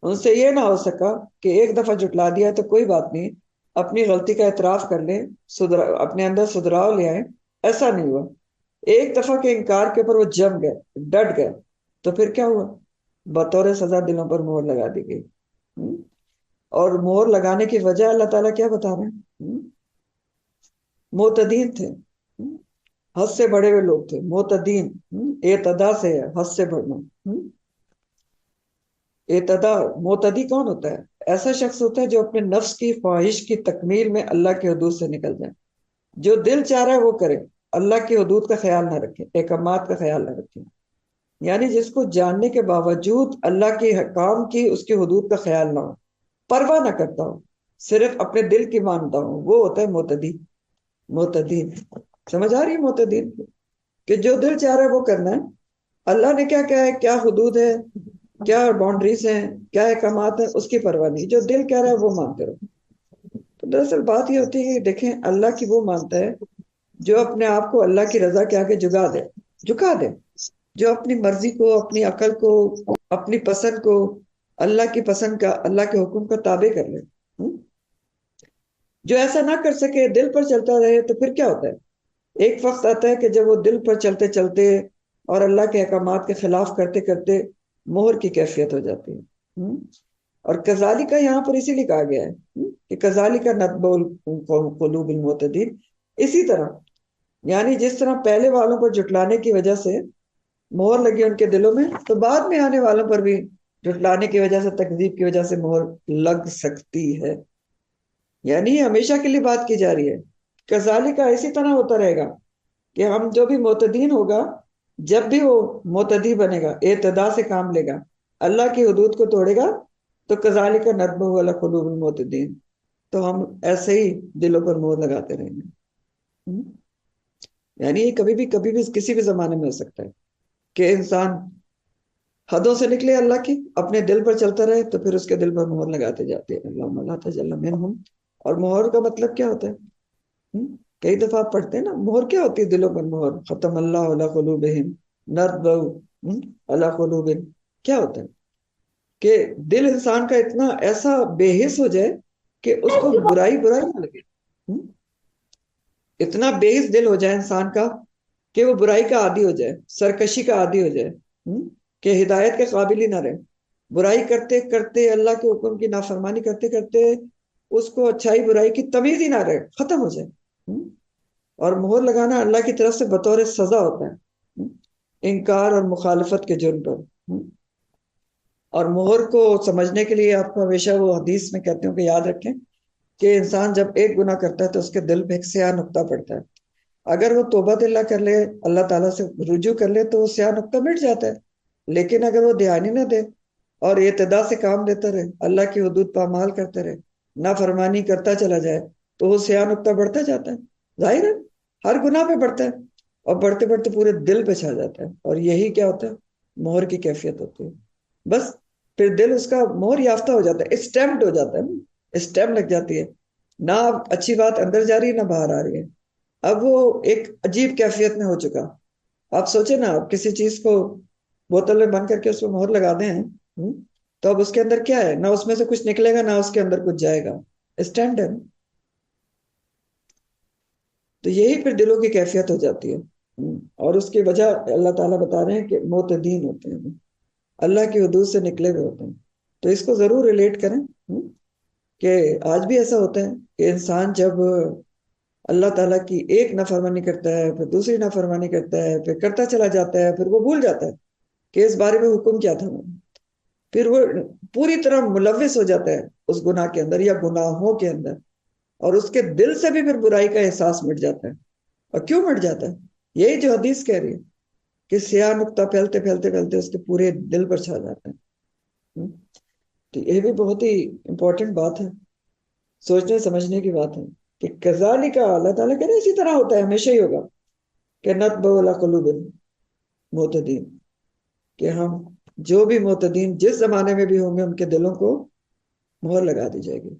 ان سے یہ نہ ہو سکا کہ ایک دفعہ جھٹلا دیا تو کوئی بات نہیں، اپنی غلطی کا اعتراف کر لیں، اپنے اندر سدھراؤ لے آئیں، ایسا نہیں ہوا۔ ایک دفعہ کے انکار کے اوپر وہ جم گئے، ڈٹ گئے، تو پھر کیا ہوا؟ بطور سزا دلوں پر مہر لگا دی گئی۔ اور مہر لگانے کی وجہ اللہ تعالیٰ کیا بتا رہے ہیں؟ معتدین تھے، حد سے بڑے ہوئے لوگ تھے، معتدین، اعتدا سے ہے حد سے بڑھنا۔ اعتدا، معتدی کون ہوتا ہے؟ ایسا شخص ہوتا ہے جو اپنے نفس کی خواہش کی تکمیل میں اللہ کے حدود سے نکل جائے، جو دل چاہ رہا ہے وہ کرے، اللہ کی حدود کا خیال نہ رکھے، احکامات کا خیال نہ رکھے۔ یعنی جس کو جاننے کے باوجود اللہ کے حکام کی، اس کی حدود کا خیال نہ ہو، پرواہ نہ کرتا ہو، صرف اپنے دل کی مانتا ہو، وہ ہوتا ہے معتدی۔ معتدین سمجھ آ رہی ہے؟ معتدین کہ جو دل چاہ رہا ہے وہ کرنا ہے، اللہ نے کیا کہا ہے، کیا حدود ہے، کیا باؤنڈریز ہیں، کیا احکامات ہیں، اس کی پرواہ نہیں، جو دل کہہ رہا ہے وہ مانتے رہو۔ تو دراصل بات یہ ہوتی ہے کہ دیکھیں اللہ کی وہ مانتا ہے جو اپنے آپ کو اللہ کی رضا کے آگے جھکا دے، جو اپنی مرضی کو، اپنی عقل کو، اپنی پسند کو اللہ کی پسند کا، اللہ کے حکم کا تابع کر لے۔ جو ایسا نہ کر سکے، دل پر چلتا رہے، تو پھر کیا ہوتا ہے؟ ایک وقت آتا ہے کہ جب وہ دل پر چلتے چلتے اور اللہ کے احکامات کے خلاف کرتے کرتے مہر کی کیفیت ہو جاتی ہے۔ اور کذالک یہاں پر اسی لیے کہا گیا ہے کہ کذالک نطبع قلوب المعتدین، اسی طرح، یعنی جس طرح پہلے والوں کو جھٹلانے کی وجہ سے مہر لگی ان کے دلوں میں، تو بعد میں آنے والوں پر بھی جھٹلانے کی وجہ سے، تکذیب کی وجہ سے مہر لگ سکتی ہے۔ یعنی یہ ہمیشہ کے لیے بات کی جا رہی ہے، کذالک اسی طرح ہوتا رہے گا کہ ہم جو بھی معتدین ہوگا، جب بھی وہ معتدی بنے گا، اعتدا سے کام لے گا، اللہ کی حدود کو توڑے گا، تو کذالک نطبع علی قلوب المعتدین، تو ہم ایسے ہی دلوں پر مہر لگاتے رہیں گے۔ یعنی یہ کبھی بھی کسی بھی زمانے میں ہو سکتا ہے کہ انسان حدوں سے نکلے اللہ کی، اپنے دل پر چلتا رہے، تو پھر اس کے دل پر مہر لگاتے جاتے ہیں۔ اللہم لا تجعلنا منہم۔ اور مہر کا مطلب کیا ہوتا ہے؟ کئی دفعہ آپ پڑھتے ہیں نا، مہر کیا ہوتی ہے دلوں پر؟ مہر ختم اللہ علی قلوبہم، نطبع علی قلوب، کیا ہوتا ہے؟ کہ دل انسان کا اتنا ایسا بے حس ہو جائے کہ اس کو برائی برائی نہ لگے. اتنا بے حس دل ہو جائے انسان کا کہ وہ برائی کا عادی ہو جائے، سرکشی کا عادی ہو جائے، کہ ہدایت کے قابل ہی نہ رہے. برائی کرتے کرتے، اللہ کے حکم کی نافرمانی کرتے کرتے اس کو اچھائی برائی کی تمیز ہی نہ رہے، ختم ہو جائے. اور مہر لگانا اللہ کی طرف سے بطور سزا ہوتا ہے انکار اور مخالفت کے جرم پر. اور مہر کو سمجھنے کے لیے آپ کو ہمیشہ وہ حدیث میں کہتے ہوں کہ یاد رکھیں کہ انسان جب ایک گناہ کرتا ہے تو اس کے دل پہ ایک سیاہ نقطہ پڑتا ہے. اگر وہ توبہ اللہ کر لے، اللہ تعالیٰ سے رجوع کر لے، تو وہ سیاہ نقطہ مٹ جاتا ہے. لیکن اگر وہ دھیان ہی نہ دے اور اعتدا سے کام لیتا رہے، اللہ کی حدود پامال کرتا رہے، نافرمانی کرتا چلا جائے، تو وہ سیاہ نقطہ بڑھتا جاتا ہے. ظاہر ہے ہر گناہ پہ بڑھتا ہے، اور بڑھتے بڑھتے پورے دل پہ چھا جاتا ہے. اور یہی کیا ہوتا ہے؟ مہر کی کیفیت ہوتی ہے. بس پھر دل اس کا مہر یافتہ ہو جاتا ہے، اسٹیمپڈ ہو جاتا ہے، اسٹیمپ لگ جاتی ہے. نہ اب اچھی بات اندر جا رہی ہے نہ باہر آ رہی ہے. اب وہ ایک عجیب کیفیت میں ہو چکا. آپ سوچیں نا، آپ کسی چیز کو بوتل میں بند کر کے اس پہ مہر لگا دیں تو اب اس کے اندر کیا ہے؟ نہ اس میں سے کچھ نکلے گا نہ اس کے اندر کچھ جائے گا. اسٹیمپڈ ہے. تو یہی پھر دلوں کی کیفیت ہو جاتی ہے. اور اس کی وجہ اللہ تعالیٰ بتا رہے ہیں کہ معتدین ہوتے ہیں، اللہ کی حدود سے نکلے ہوئے ہوتے ہیں. تو اس کو ضرور ریلیٹ کریں کہ آج بھی ایسا ہوتا ہے کہ انسان جب اللہ تعالیٰ کی ایک نافرمانی کرتا ہے، پھر دوسری نافرمانی کرتا ہے، پھر کرتا چلا جاتا ہے، پھر وہ بھول جاتا ہے کہ اس بارے میں حکم کیا تھا. پھر وہ پوری طرح ملوث ہو جاتا ہے اس گناہ کے اندر یا گناہوں کے اندر، اور اس کے دل سے بھی پھر برائی کا احساس مٹ جاتا ہے. اور کیوں مٹ جاتا ہے؟ یہی جو حدیث کہہ رہی ہے کہ سیاہ نقطہ پھیلتے پھیلتے پھیلتے اس کے پورے دل پر چھا جاتا ہے. تو یہ بھی بہت ہی امپورٹنٹ بات ہے، سوچنے سمجھنے کی بات ہے کہ کذالک اللہ تعالیٰ کہہ رہے اسی طرح ہوتا ہے، ہمیشہ ہی ہوگا کہ نطبع علی قلوب المعتدین، کہ ہم جو بھی معتدین جس زمانے میں بھی ہوں گے ان کے دلوں کو مہر لگا دی جائے گی.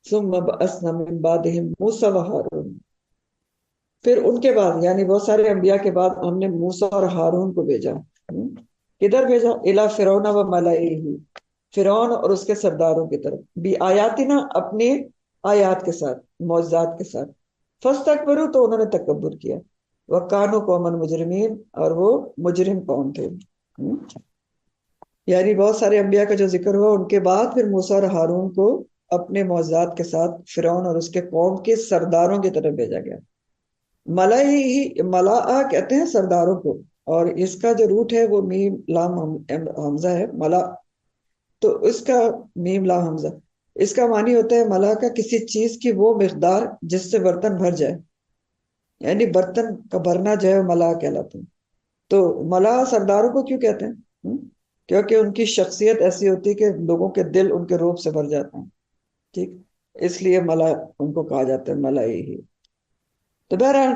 ثم بعثنا من بعدهم موسیٰ وہارون، پھر ان کے بعد یعنی بہت سارے انبیاء کے بعد ہم نے موسیٰ اور ہارون کو بھیجا. کدھر بھیجا؟ الی فرعون و ملئہ، فرعون اور اس کے سرداروں کی طرف، بھی آیاتنا اپنے آیات کے ساتھ، معجزات کے ساتھ. فاستکبروا، تو انہوں نے تکبر کیا. وکانوا قوما مجرمین، اور وہ مجرم قوم تھے. یعنی بہت سارے انبیاء کا جو ذکر ہوا، ان کے بعد پھر موسیٰ اور ہارون کو اپنے معجزات کے ساتھ فرعون اور اس کے قوم کے سرداروں کی طرف بھیجا گیا. ملا کہتے ہیں سرداروں کو، اور اس کا جو روٹ ہے وہ میم لام حمزہ ہے، ملا. تو اس کا میم لام حمزہ، اس کا معنی ہوتا ہے ملا کا کسی چیز کی وہ مقدار جس سے برتن بھر جائے، یعنی برتن کا بھرنا جو ہے ملا کہلاتا ہے. تو ملا سرداروں کو کیوں کہتے ہیں؟ کیونکہ ان کی شخصیت ایسی ہوتی ہے کہ لوگوں کے دل ان کے روب سے بھر جاتے ہیں. ٹھیک، اس لیے ملا ان کو کہا جاتا ہے، ملائی ہی. تو بہرحال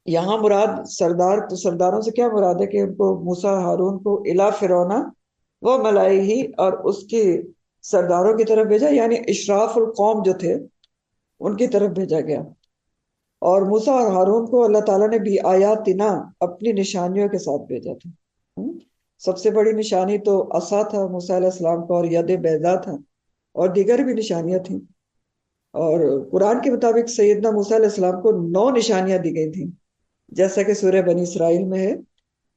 یہاں مراد سردار، تو سرداروں سے کیا مراد ہے کہ ان کو موسیٰ ہارون کو الی فرعون وہ ملائی ہی اور اس کی سرداروں کی طرف بھیجا، یعنی اشراف القوم جو تھے ان کی طرف بھیجا گیا. اور موسیٰ اور ہارون کو اللہ تعالیٰ نے بھی آیاتنا اپنی نشانیوں کے ساتھ بھیجا تھا. سب سے بڑی نشانی تو عصا تھا موسیٰ علیہ السلام کا، اور ید بیضا تھا، اور دیگر بھی نشانیاں تھیں. اور قرآن کے مطابق سیدنا موسیٰ علیہ السلام کو 9 نشانیاں دی گئی تھیں، جیسا کہ سورہ بنی اسرائیل میں ہے.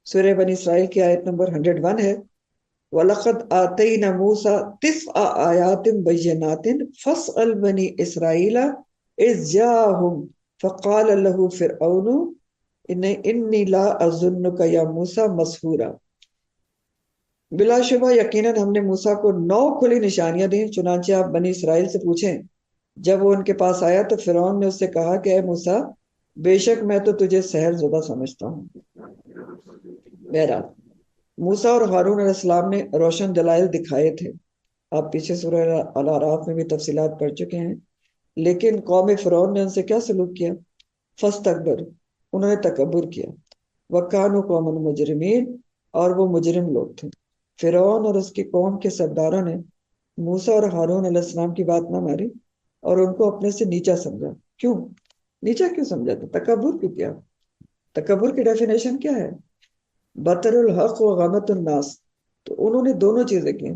سورہ بنی اسرائیل کی آیت نمبر 101 ہے، وَلَقَدْ آتَيْنَا مُوسَىٰ تِسْعَ آيَاتٍ بَيِّنَاتٍ فَاسْأَلْ بَنِي إِسْرَائِيلَ إِذْ جَاءَهُمْ فَقَالَ لَهُ فِرْعَوْنُ إِنِّي لَا أَظُنُّكَ يَا مُوسَىٰ مَسْحُورًا. بلا شبہ یقیناً ہم نے موسیٰ کو 9 کھلی نشانیاں دیں. چنانچہ آپ بنی اسرائیل سے پوچھیں، جب وہ ان کے پاس آیا تو فرعون نے اس سے کہا کہ اے موسیٰ، بے شک میں تو تجھے سحر زدہ سمجھتا ہوں. بہرحال موسیٰ اور ہارون علیہ السلام نے روشن دلائل دکھائے تھے. آپ پیچھے سورہ الاعراف میں بھی تفصیلات پڑھ چکے ہیں. لیکن قوم فرعون نے ان سے کیا سلوک کیا؟ فاستکبر، انہوں نے تکبر کیا. وکانوا قوما مجرمین، اور وہ مجرم لوگ تھے. فرعون اور اس کی قوم کے سرداروں نے موسیٰ اور ہارون علیہ السلام کی بات نہ ماری اور ان کو اپنے سے نیچا سمجھا. کیوں نیچا کیوں سمجھا تھا؟ تکبر کیوں کیا؟ تکبر کی ڈیفینیشن کیا ہے؟ بطر الحق و غمت الناس، تو انہوں نے دونوں چیزیں کی،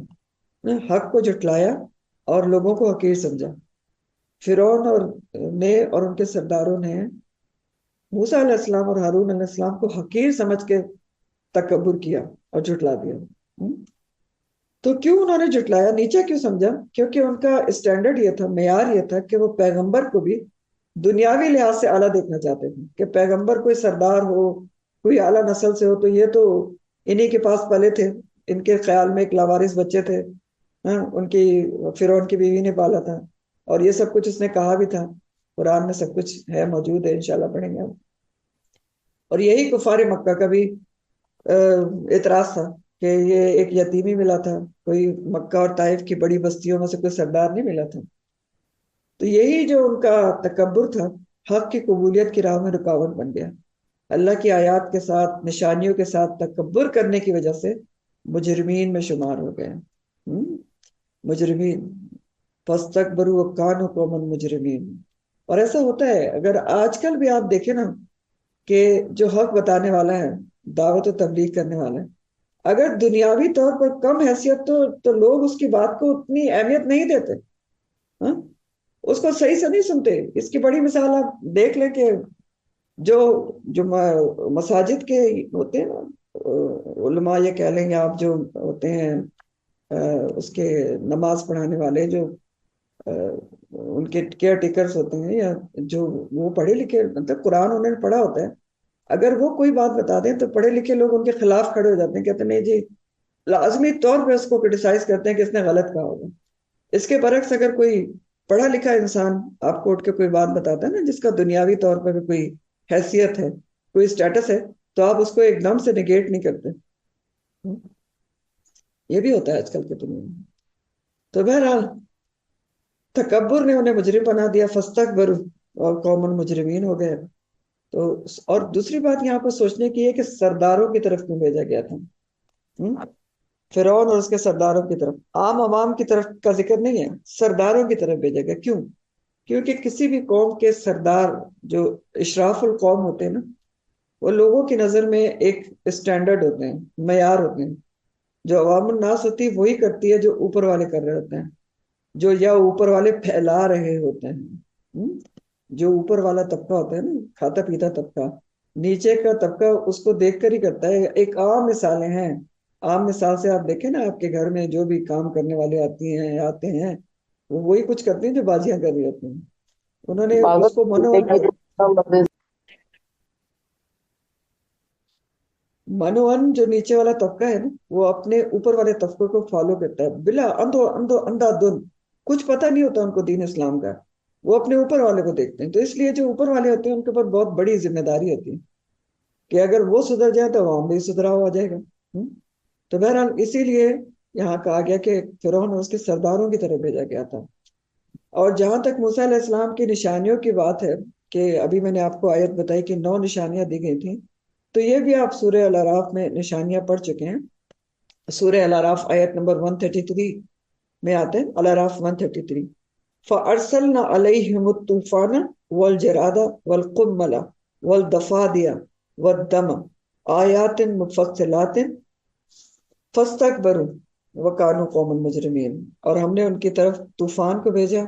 حق کو جھٹلایا اور لوگوں کو حقیر سمجھا۔ فرعون اور ان کے سرداروں نے موسیٰ علیہ السلام اور ہارون علیہ السلام کو حقیر سمجھ کے تکبر کیا اور جھٹلا دیا۔ تو کیوں انہوں نے جھٹلایا، نیچا کیوں سمجھا؟ کیونکہ ان کا اسٹینڈرڈ یہ تھا، معیار یہ تھا کہ وہ پیغمبر کو بھی دنیاوی لحاظ سے اعلیٰ دیکھنا چاہتے تھے، کہ پیغمبر کوئی سردار ہو، کوئی اعلیٰ نسل سے ہو، تو یہ تو انہی کے پاس پلے تھے، ان کے خیال میں ایک لاوارث بچے تھے، ہاں ان کی فرعون کی بیوی نے پالا تھا، اور یہ سب کچھ اس نے کہا بھی تھا، قرآن میں سب کچھ ہے، موجود ہے، انشاءاللہ پڑھیں گے ہم۔ اور یہی کفار مکہ کا بھی اعتراض تھا کہ یہ ایک یتیمی ملا تھا، کوئی مکہ اور طائف کی بڑی بستیوں میں سے کوئی سردار نہیں ملا تھا۔ تو یہی جو ان کا تکبر تھا، حق کی قبولیت کی راہ میں رکاوٹ بن گیا۔ اللہ کی آیات کے ساتھ، نشانیوں کے ساتھ تکبر کرنے کی وجہ سے مجرمین میں شمار ہو گئے۔ مجرمین فاستکبروا وکانوا قوما مجرمین۔ اور ایسا ہوتا ہے، اگر آج کل بھی آپ دیکھیں نا، کہ جو حق بتانے والا ہے، دعوت و تبلیغ کرنے والا ہے، اگر دنیاوی طور پر کم حیثیت تو لوگ اس کی بات کو اتنی اہمیت نہیں دیتے، ہاں اس کو صحیح سے نہیں سنتے۔ اس کی بڑی مثال آپ دیکھ لیں کہ جو جو مساجد کے ہوتے ہیں نا، علماء یہ کہہ لیں، یا آپ جو ہوتے ہیں اس کے نماز پڑھانے والے، جو ان کے کیئر ٹیکرز ہوتے ہیں، یا جو وہ پڑھے لکھے، مطلب قرآن انہوں نے پڑھا ہوتا ہے، اگر وہ کوئی بات بتا دیں تو پڑھے لکھے لوگ ان کے خلاف کھڑے ہو جاتے ہیں، کہتے ہیں نہیں جی، لازمی طور پہ اس کو کرٹیسائز کرتے ہیں کہ اس نے غلط کہا ہوگا۔ اس کے برعکس اگر کوئی پڑھا لکھا انسان آپ کو اٹھ کے کوئی بات بتاتا ہے نا، جس کا دنیاوی طور پر بھی کوئی حیثیت ہے، کوئی اسٹیٹس ہے، تو آپ اس کو ایک دم سے نگیٹ نہیں کرتے۔ یہ بھی ہوتا ہے آج کل کی دنیا میں۔ تو بہرحال تکبر نے انہیں مجرم بنا دیا، فاستکبروا اور قوم مجرمین ہو گئے۔ تو اور دوسری بات یہاں پر سوچنے کی ہے کہ سرداروں کی طرف کیوں بھیجا گیا تھا؟ فرعون اور اس کے سرداروں کی طرف، عام عوام کی طرف کا ذکر نہیں ہے، سرداروں کی طرف بھیجا گیا۔ کیوں؟ کیونکہ کسی بھی قوم کے سردار، جو اشراف القوم ہوتے ہیں نا، وہ لوگوں کی نظر میں ایک اسٹینڈرڈ ہوتے ہیں، معیار ہوتے ہیں۔ جو عوام الناس ہوتی ہے وہی کرتی ہے جو اوپر والے کر رہے ہوتے ہیں، جو یا اوپر والے پھیلا رہے ہوتے ہیں۔ جو اوپر والا طبقہ ہوتا ہے نا، کھاتا پیتا طبقہ، نیچے کا طبقہ اس کو دیکھ کر ہی کرتا ہے۔ ایک عام مثالیں ہیں، عام مثال سے آپ دیکھیں نا، آپ کے گھر میں جو بھی کام کرنے والے آتی ہیں آتے ہیں، وہ وہی کچھ کرتے ہیں جو باجیاں کر رہی ہوتی ہیں۔ انہوں نے اس کو منوان جو نیچے والا طبقہ ہے نا، وہ اپنے اوپر والے طبقے کو فالو کرتا ہے، بلا اندھا دھن، کچھ پتہ نہیں ہوتا ان کو دین اسلام کا، وہ اپنے اوپر والے کو دیکھتے ہیں۔ تو اس لیے جو اوپر والے ہوتے ہیں ان کے اوپر بہت بڑی ذمہ داری ہوتی ہے کہ اگر وہ سدھر جائے تو عوام بھی سدھراؤ ہو جائے گا۔ تو بہرحال اسی لیے یہاں کہا گیا کہ فرعون اور اس کے سرداروں کی طرف بھیجا گیا تھا۔ اور جہاں تک موسیٰ علیہ السلام کی نشانیوں کی بات ہے، کہ ابھی میں نے آپ کو آیت بتائی کہ 9 نشانیاں دی گئی تھیں، تو یہ بھی آپ سورہ الاعراف میں نشانیاں پڑھ چکے ہیں۔ سورہ الاعراف آیت نمبر 133 میں آتے ہیں، الاعراف 133، فَأَرْسَلْنَا عَلَيْهِمُ الطُّوفَانَ وَالْجَرَادَ وَالْقُمَّلَ وَالضَّفَادِعَ وَالدَّمَ آیَاتٍ مُفَصِّلَاتٍ فَاسْتَكْبَرُوا وَكَانُوا قَوْمًا مُجْرِمِينَ۔ اور ہم نے ان کی طرف طوفان کو بھیجا،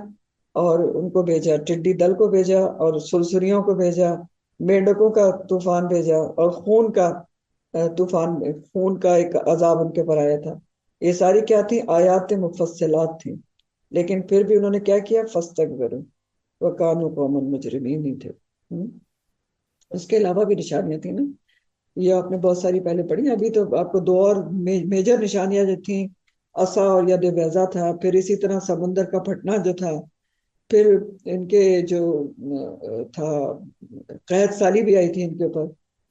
اور ان کو بھیجا ٹڈی دل کو بھیجا، اور سرسریوں کو بھیجا، مینڈکوں کا طوفان بھیجا، اور خون کا طوفان، خون کا ایک عذاب ان کے پر آیا تھا۔ یہ ساری کیا تھی؟ آیات مفصلات تھیں، لیکن پھر بھی انہوں نے کیا کیا؟ فاستکبروا وکانوا قوما مجرمین ہی تھے۔ اس کے علاوہ بھی نشانیاں تھیں نا، یہ آپ نے بہت ساری پہلے پڑھی۔ ابھی تو آپ کو 2 اور میجر نشانیاں جو تھیں، عصا اور ید بیضا تھا، پھر اسی طرح سمندر کا پھٹنا جو تھا، پھر ان کے جو تھا قحط سالی بھی آئی تھی ان کے اوپر۔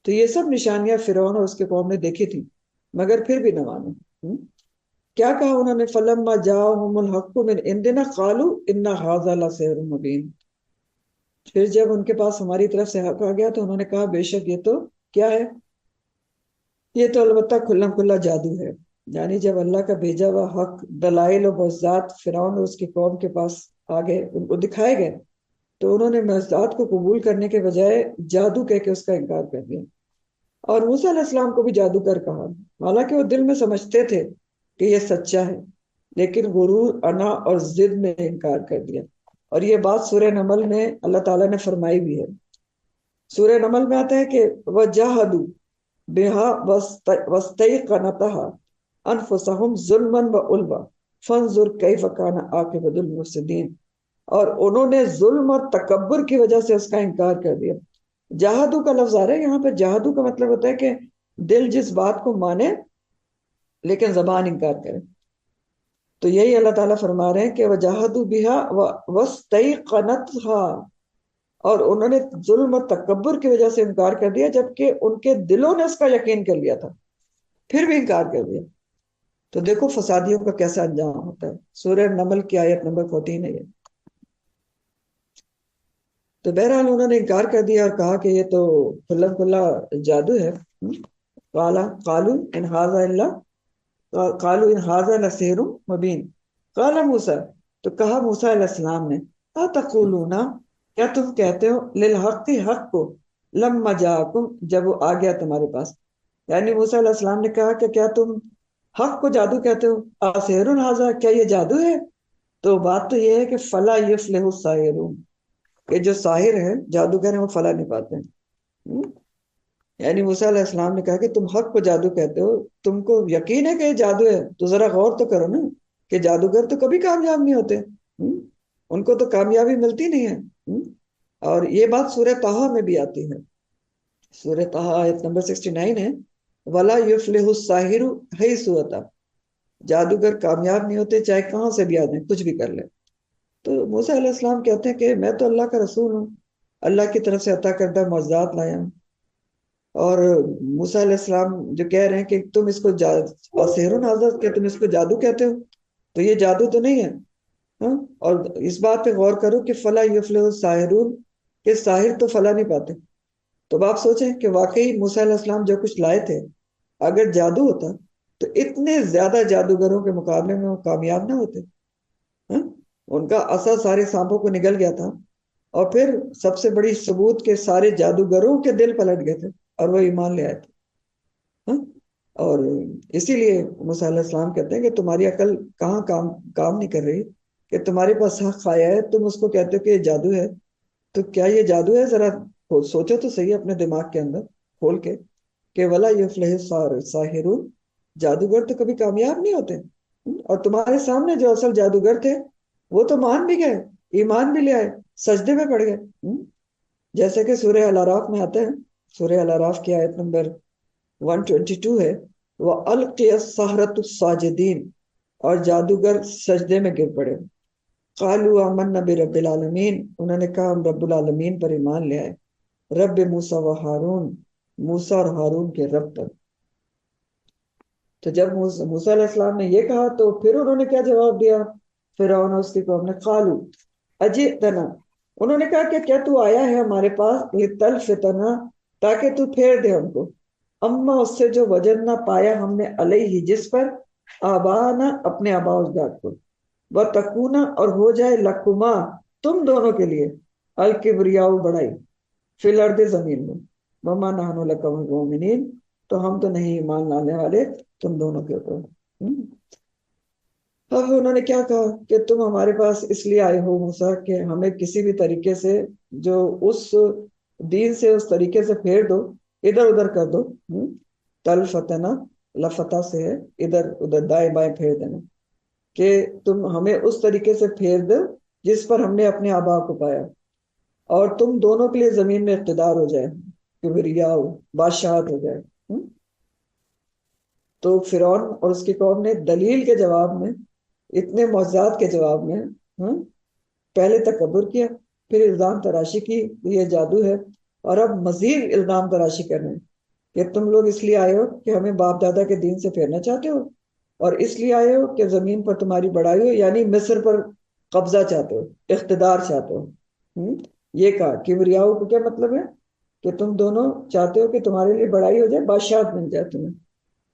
تو یہ سب نشانیاں فرعون اور اس کے قوم نے دیکھی تھی، مگر پھر بھی نہ مانے۔ کیا کہا انہوں نے؟ فَلَمَّا جَاءَهُمُ الْحَقُّ مِنْ عِنْدِنَا قَالُوا إِنَّ هَٰذَا لَسِحْرٌ مُّبِينٌ۔ پھر جب ان کے پاس ہماری طرف سے حق آ گیا تو انہوں نے کہا بے شک یہ تو کیا ہے، یہ تو البتہ کھلا کھلا جادو ہے۔ یعنی جب اللہ کا بھیجا ہوا حق، دلائل و معجزات فرعون اور اس کی قوم کے پاس آ گئے، ان کو دکھائے گئے، تو انہوں نے معجزات کو قبول کرنے کے بجائے جادو کہہ کے اس کا انکار کر دیا۔ اور موسیٰ علیہ السلام کو بھی جادوگر کہا، حالانکہ وہ دل میں سمجھتے تھے کہ یہ سچا ہے، لیکن غرور، انا اور ضد نے انکار کر دیا۔ اور یہ بات سورہ نمل میں اللہ تعالیٰ نے فرمائی بھی ہے۔ سورہ نمل میں آتا ہے کہ وَجَاهَدُوا بِهَا وَاسْتَيْقَنَتْهَا أَنفُسُهُمْ ظُلْمًا وَعُلْوًا فَانظُرْ كَيْفَ كَانَ عَاقِبَةُ الْمُفْسِدِينَ۔ اور انہوں نے ظلم اور تکبر کی وجہ سے اس کا انکار کر دیا۔ جاہدو کا لفظ آ رہا ہے یہاں پہ، جاہدو کا مطلب ہوتا ہے کہ دل جس بات کو مانے لیکن زبان انکار کرے۔ تو یہی اللہ تعالیٰ فرما رہے ہیں کہ وَجَاهَدُوا بِهَا وَاسْتَيْقَنَتْهَا، اور انہوں نے ظلم اور تکبر کی وجہ سے انکار کر دیا، جبکہ ان کے دلوں نے اس کا یقین کر لیا تھا، پھر بھی انکار کر دیا۔ تو دیکھو فسادیوں کا کیسا انجام ہوتا ہے۔ سورہ نمل کی آیت نمبر 14 ہے یہ۔ تو بہرحال انہوں نے انکار کر دیا اور کہا کہ یہ تو کھلا کھلا جادو ہے۔ قالوا ان ھذا الا قالوا ان ھذا لسحر مبین قال موسیٰ، تو کہا موسیٰ علیہ السلام نے اتقولون، کیا تم کہتے ہو للحق، حق کو، لما جاءکم، جب وہ آ گیا تمہارے پاس۔ یعنی موسیٰ علیہ السلام نے کہا کہ کیا تم حق کو جادو کہتے ہو، اسحر ھذا، کیا یہ جادو ہے؟ تو بات تو یہ ہے کہ فلا یفلح الساحرون، کہ جو ساحر ہیں، جادوگر ہیں، وہ فلاح نہیں پاتے ہیں۔ یعنی موسیٰ علیہ السلام نے کہا کہ تم حق کو جادو کہتے ہو، تم کو یقین ہے کہ یہ جادو ہے، تو ذرا غور تو کرو نا کہ جادوگر تو کبھی کامیاب نہیں ہوتے، ان کو تو کامیابی ملتی نہیں ہے۔ اور یہ بات سورہ طٰہٰ میں بھی آتی ہے۔ سورہ طٰہٰ آیت نمبر 69 ہے، وَلَا يُفْلِحُ السَّاحِرُ حَيْثُ أَتَىٰ، جادوگر کامیاب نہیں ہوتے چاہے کہاں سے بھی آ جائیں، کچھ بھی کر لیں۔ تو موسیٰ علیہ السلام کہتے ہیں کہ میں تو اللہ کا رسول ہوں، اللہ کی طرف سے عطا کردہ معجزات لایا ہوں۔ اور موسیٰ علیہ السلام جو کہہ رہے ہیں کہ تم اس کو سحر ھذا، کہ تم اس کو جادو کہتے ہو، تو یہ جادو تو نہیں ہے۔ ہاں، اور اس بات پہ غور کرو کہ فلا یفلح الساحرون، کہ ساحر تو فلاح نہیں پاتے۔ تو آپ سوچیں کہ واقعی موسیٰ علیہ السلام جو کچھ لائے تھے، اگر جادو ہوتا تو اتنے زیادہ جادوگروں کے مقابلے میں وہ کامیاب نہ ہوتے۔ ہاں؟ ان کا عصا سارے سانپوں کو نگل گیا تھا، اور پھر سب سے بڑی ثبوت کے سارے جادوگروں کے دل پلٹ گئے تھے اور وہ ایمان لے آئے تھے۔ ہاں؟ اور اسی لیے موسیٰ علیہ السلام کہتے ہیں کہ تمہاری عقل کہاں کام نہیں کر رہی، کہ تمہارے پاس حق آیا ہے، تم اس کو کہتے ہو کہ یہ جادو ہے۔ تو کیا یہ جادو ہے؟ ذرا سوچو تو صحیح اپنے دماغ کے اندر کھول کے کہ ولا یفلح الساحرون، جادوگر تو کبھی کامیاب نہیں ہوتے۔ اور تمہارے سامنے جو اصل جادوگر تھے وہ تو مان بھی گئے، ایمان بھی لے آئے، سجدے میں پڑ گئے۔ جیسے کہ سورہ الاعراف میں آتا ہے، سورہ الاعراف کی آیت نمبر 122 ہے، وَأَلْقِيَ السَّحَرَةُ السَّاجِدِينَ، اور جادوگر سجدے میں گر پڑے۔ قَالُوا آمَنَّا بِرَبِّ الْعَالَمِينَ، انہوں نے کہا ہم رب العالمین پر ایمان لے آئے، رب موسیٰ و ہارون، موسیٰ اور ہارون کے رب پر۔ تو جب موسیٰ علیہ السلام نے یہ کہا تو پھر انہوں نے کیا جواب دیا؟ فرعون اور اس کی قوم نے قالوا اجئتنا، انہوں نے کہا کہ کیا تو آیا ہے ہمارے پاس لتلفتنا، تاکہ تو پھیر دے ہم کو، اما اس سے جو وجدنا پایا ہم نے علیہ جس پر، آبانا اپنے آبا اجداد کو، وتکونا اور ہو جائے لکما تم دونوں کے لیے، الکبریاء بڑائی، فی الارض زمین میں، وما نحن لک بمؤمنین، تو ہم تو نہیں ایمان لانے والے تم دونوں کے اوپر۔ اب انہوں نے کیا کہا کہ تم ہمارے پاس اس لیے آئے ہو موسیٰ کہ ہمیں کسی بھی طریقے سے جو اس دین سے اس طریقے سے پھیر دو، ادھر ادھر کر دو۔ تلفتنا لفتہ سے ہے ادھر ادھر دائیں بائیں پھیر دینا، کہ تم ہمیں اس طریقے سے پھیر دو جس پر ہم نے اپنے آبا کو پایا، اور تم دونوں کے لیے زمین میں اقتدار ہو جائے، کبریا بادشاہت ہو جائے۔ تو فرعون اور اس کی قوم نے دلیل کے جواب میں، اتنے معجزات کے جواب میں، پہلے تکبر کیا، پھر الزام تراشی کی یہ جادو ہے، اور اب مزید الزام تراشی کر رہے ہیں کہ تم لوگ اس لیے آئے ہو کہ ہمیں باپ دادا کے دین سے پھیرنا چاہتے ہو، اور اس لیے آئے ہو کہ زمین پر تمہاری بڑائی ہو، یعنی مصر پر قبضہ چاہتے ہو، اقتدار چاہتے ہو۔ یہ کہا کبریاؤ کو کیا مطلب ہے کہ تم دونوں چاہتے ہو کہ تمہارے لیے بڑائی ہو جائے، بادشاہت مل جائے، تمہیں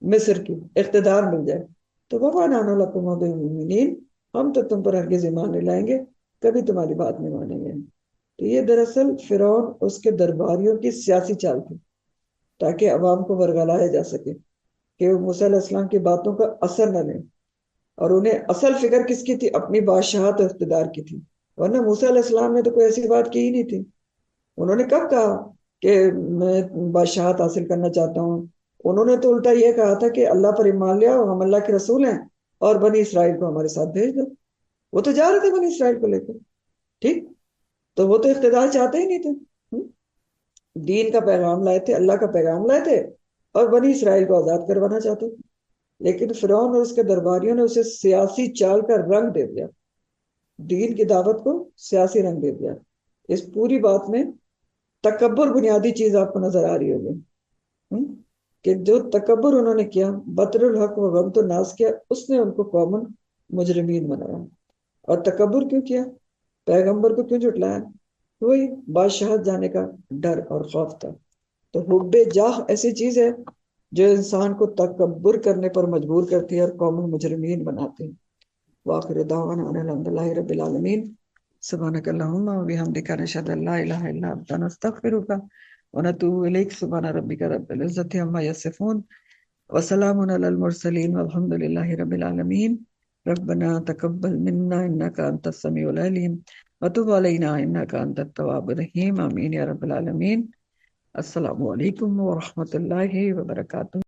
مصر کی اقتدار مل جائے۔ تو وما نحن لکم بمؤمنین، ہم تو تم پر ہرگز ایمان نہیں لائیں گے، کبھی تمہاری بات نہیں مانیں گے۔ تو یہ دراصل فرعون اس کے درباریوں کی سیاسی چال تھی تاکہ عوام کو ورگلایا جا سکے کہ وہ موسیٰ علیہ السلام کی باتوں کا اثر نہ لیں، اور انہیں اصل فکر کس کی تھی؟ اپنی بادشاہت اور اقتدار کی تھی، ورنہ موسیٰ علیہ السلام نے تو کوئی ایسی بات کی ہی نہیں تھی۔ انہوں نے کب کہا کہ میں بادشاہت حاصل کرنا چاہتا ہوں؟ انہوں نے تو الٹا یہ کہا تھا کہ اللہ پر ایمان لیا، ہم اللہ کے رسول ہیں، اور بنی اسرائیل کو ہمارے ساتھ بھیج دو۔ وہ تو جا رہے تھے بنی اسرائیل کو لے کر، ٹھیک، تو وہ تو اقتدار چاہتے ہی نہیں تھے۔ دین کا پیغام لائے تھے، اللہ کا پیغام لائے تھے، اور بنی اسرائیل کو آزاد کروانا چاہتے تھے۔ لیکن فرعون اور اس کے درباریوں نے اسے سیاسی چال کا رنگ دے دیا، دین کی دعوت کو سیاسی رنگ دے دیا۔ اس پوری بات میں تکبر بنیادی چیز آپ کو نظر آ رہی ہوگی، کہ جو تکبر انہوں نے کیا، بطر الحق و غمت الناس کیا، اس نے ان کو قومن مجرمین بنایا۔ اور تکبر کیوں کیا؟ پیغمبر کو کیوں جھٹلایا؟ وہی بادشاہت جانے کا ڈر اور خوف تھا۔ تو حب جاہ ایسی چیز ہے جو انسان کو تکبر کرنے پر مجبور کرتی ہے اور قوم مجرمین بناتی ہے۔ وآخر دعوانا ان الحمد للہ رب العالمین۔ سبحانک اللہم و بحمدک نشہد ان لا الہ الا انت نستغفرک ونتوب الیک۔ سبحان ربک رب العزۃ عما یصفون وسلام علی المرسلین والحمد للہ رب العالمین۔ ربنا تقبل منا انک انت السمیع العلیم وتب علینا انک انت التواب الرحیم۔ آمین یا رب العالمین۔ السلام علیکم ورحمۃ اللہ وبرکاتہ۔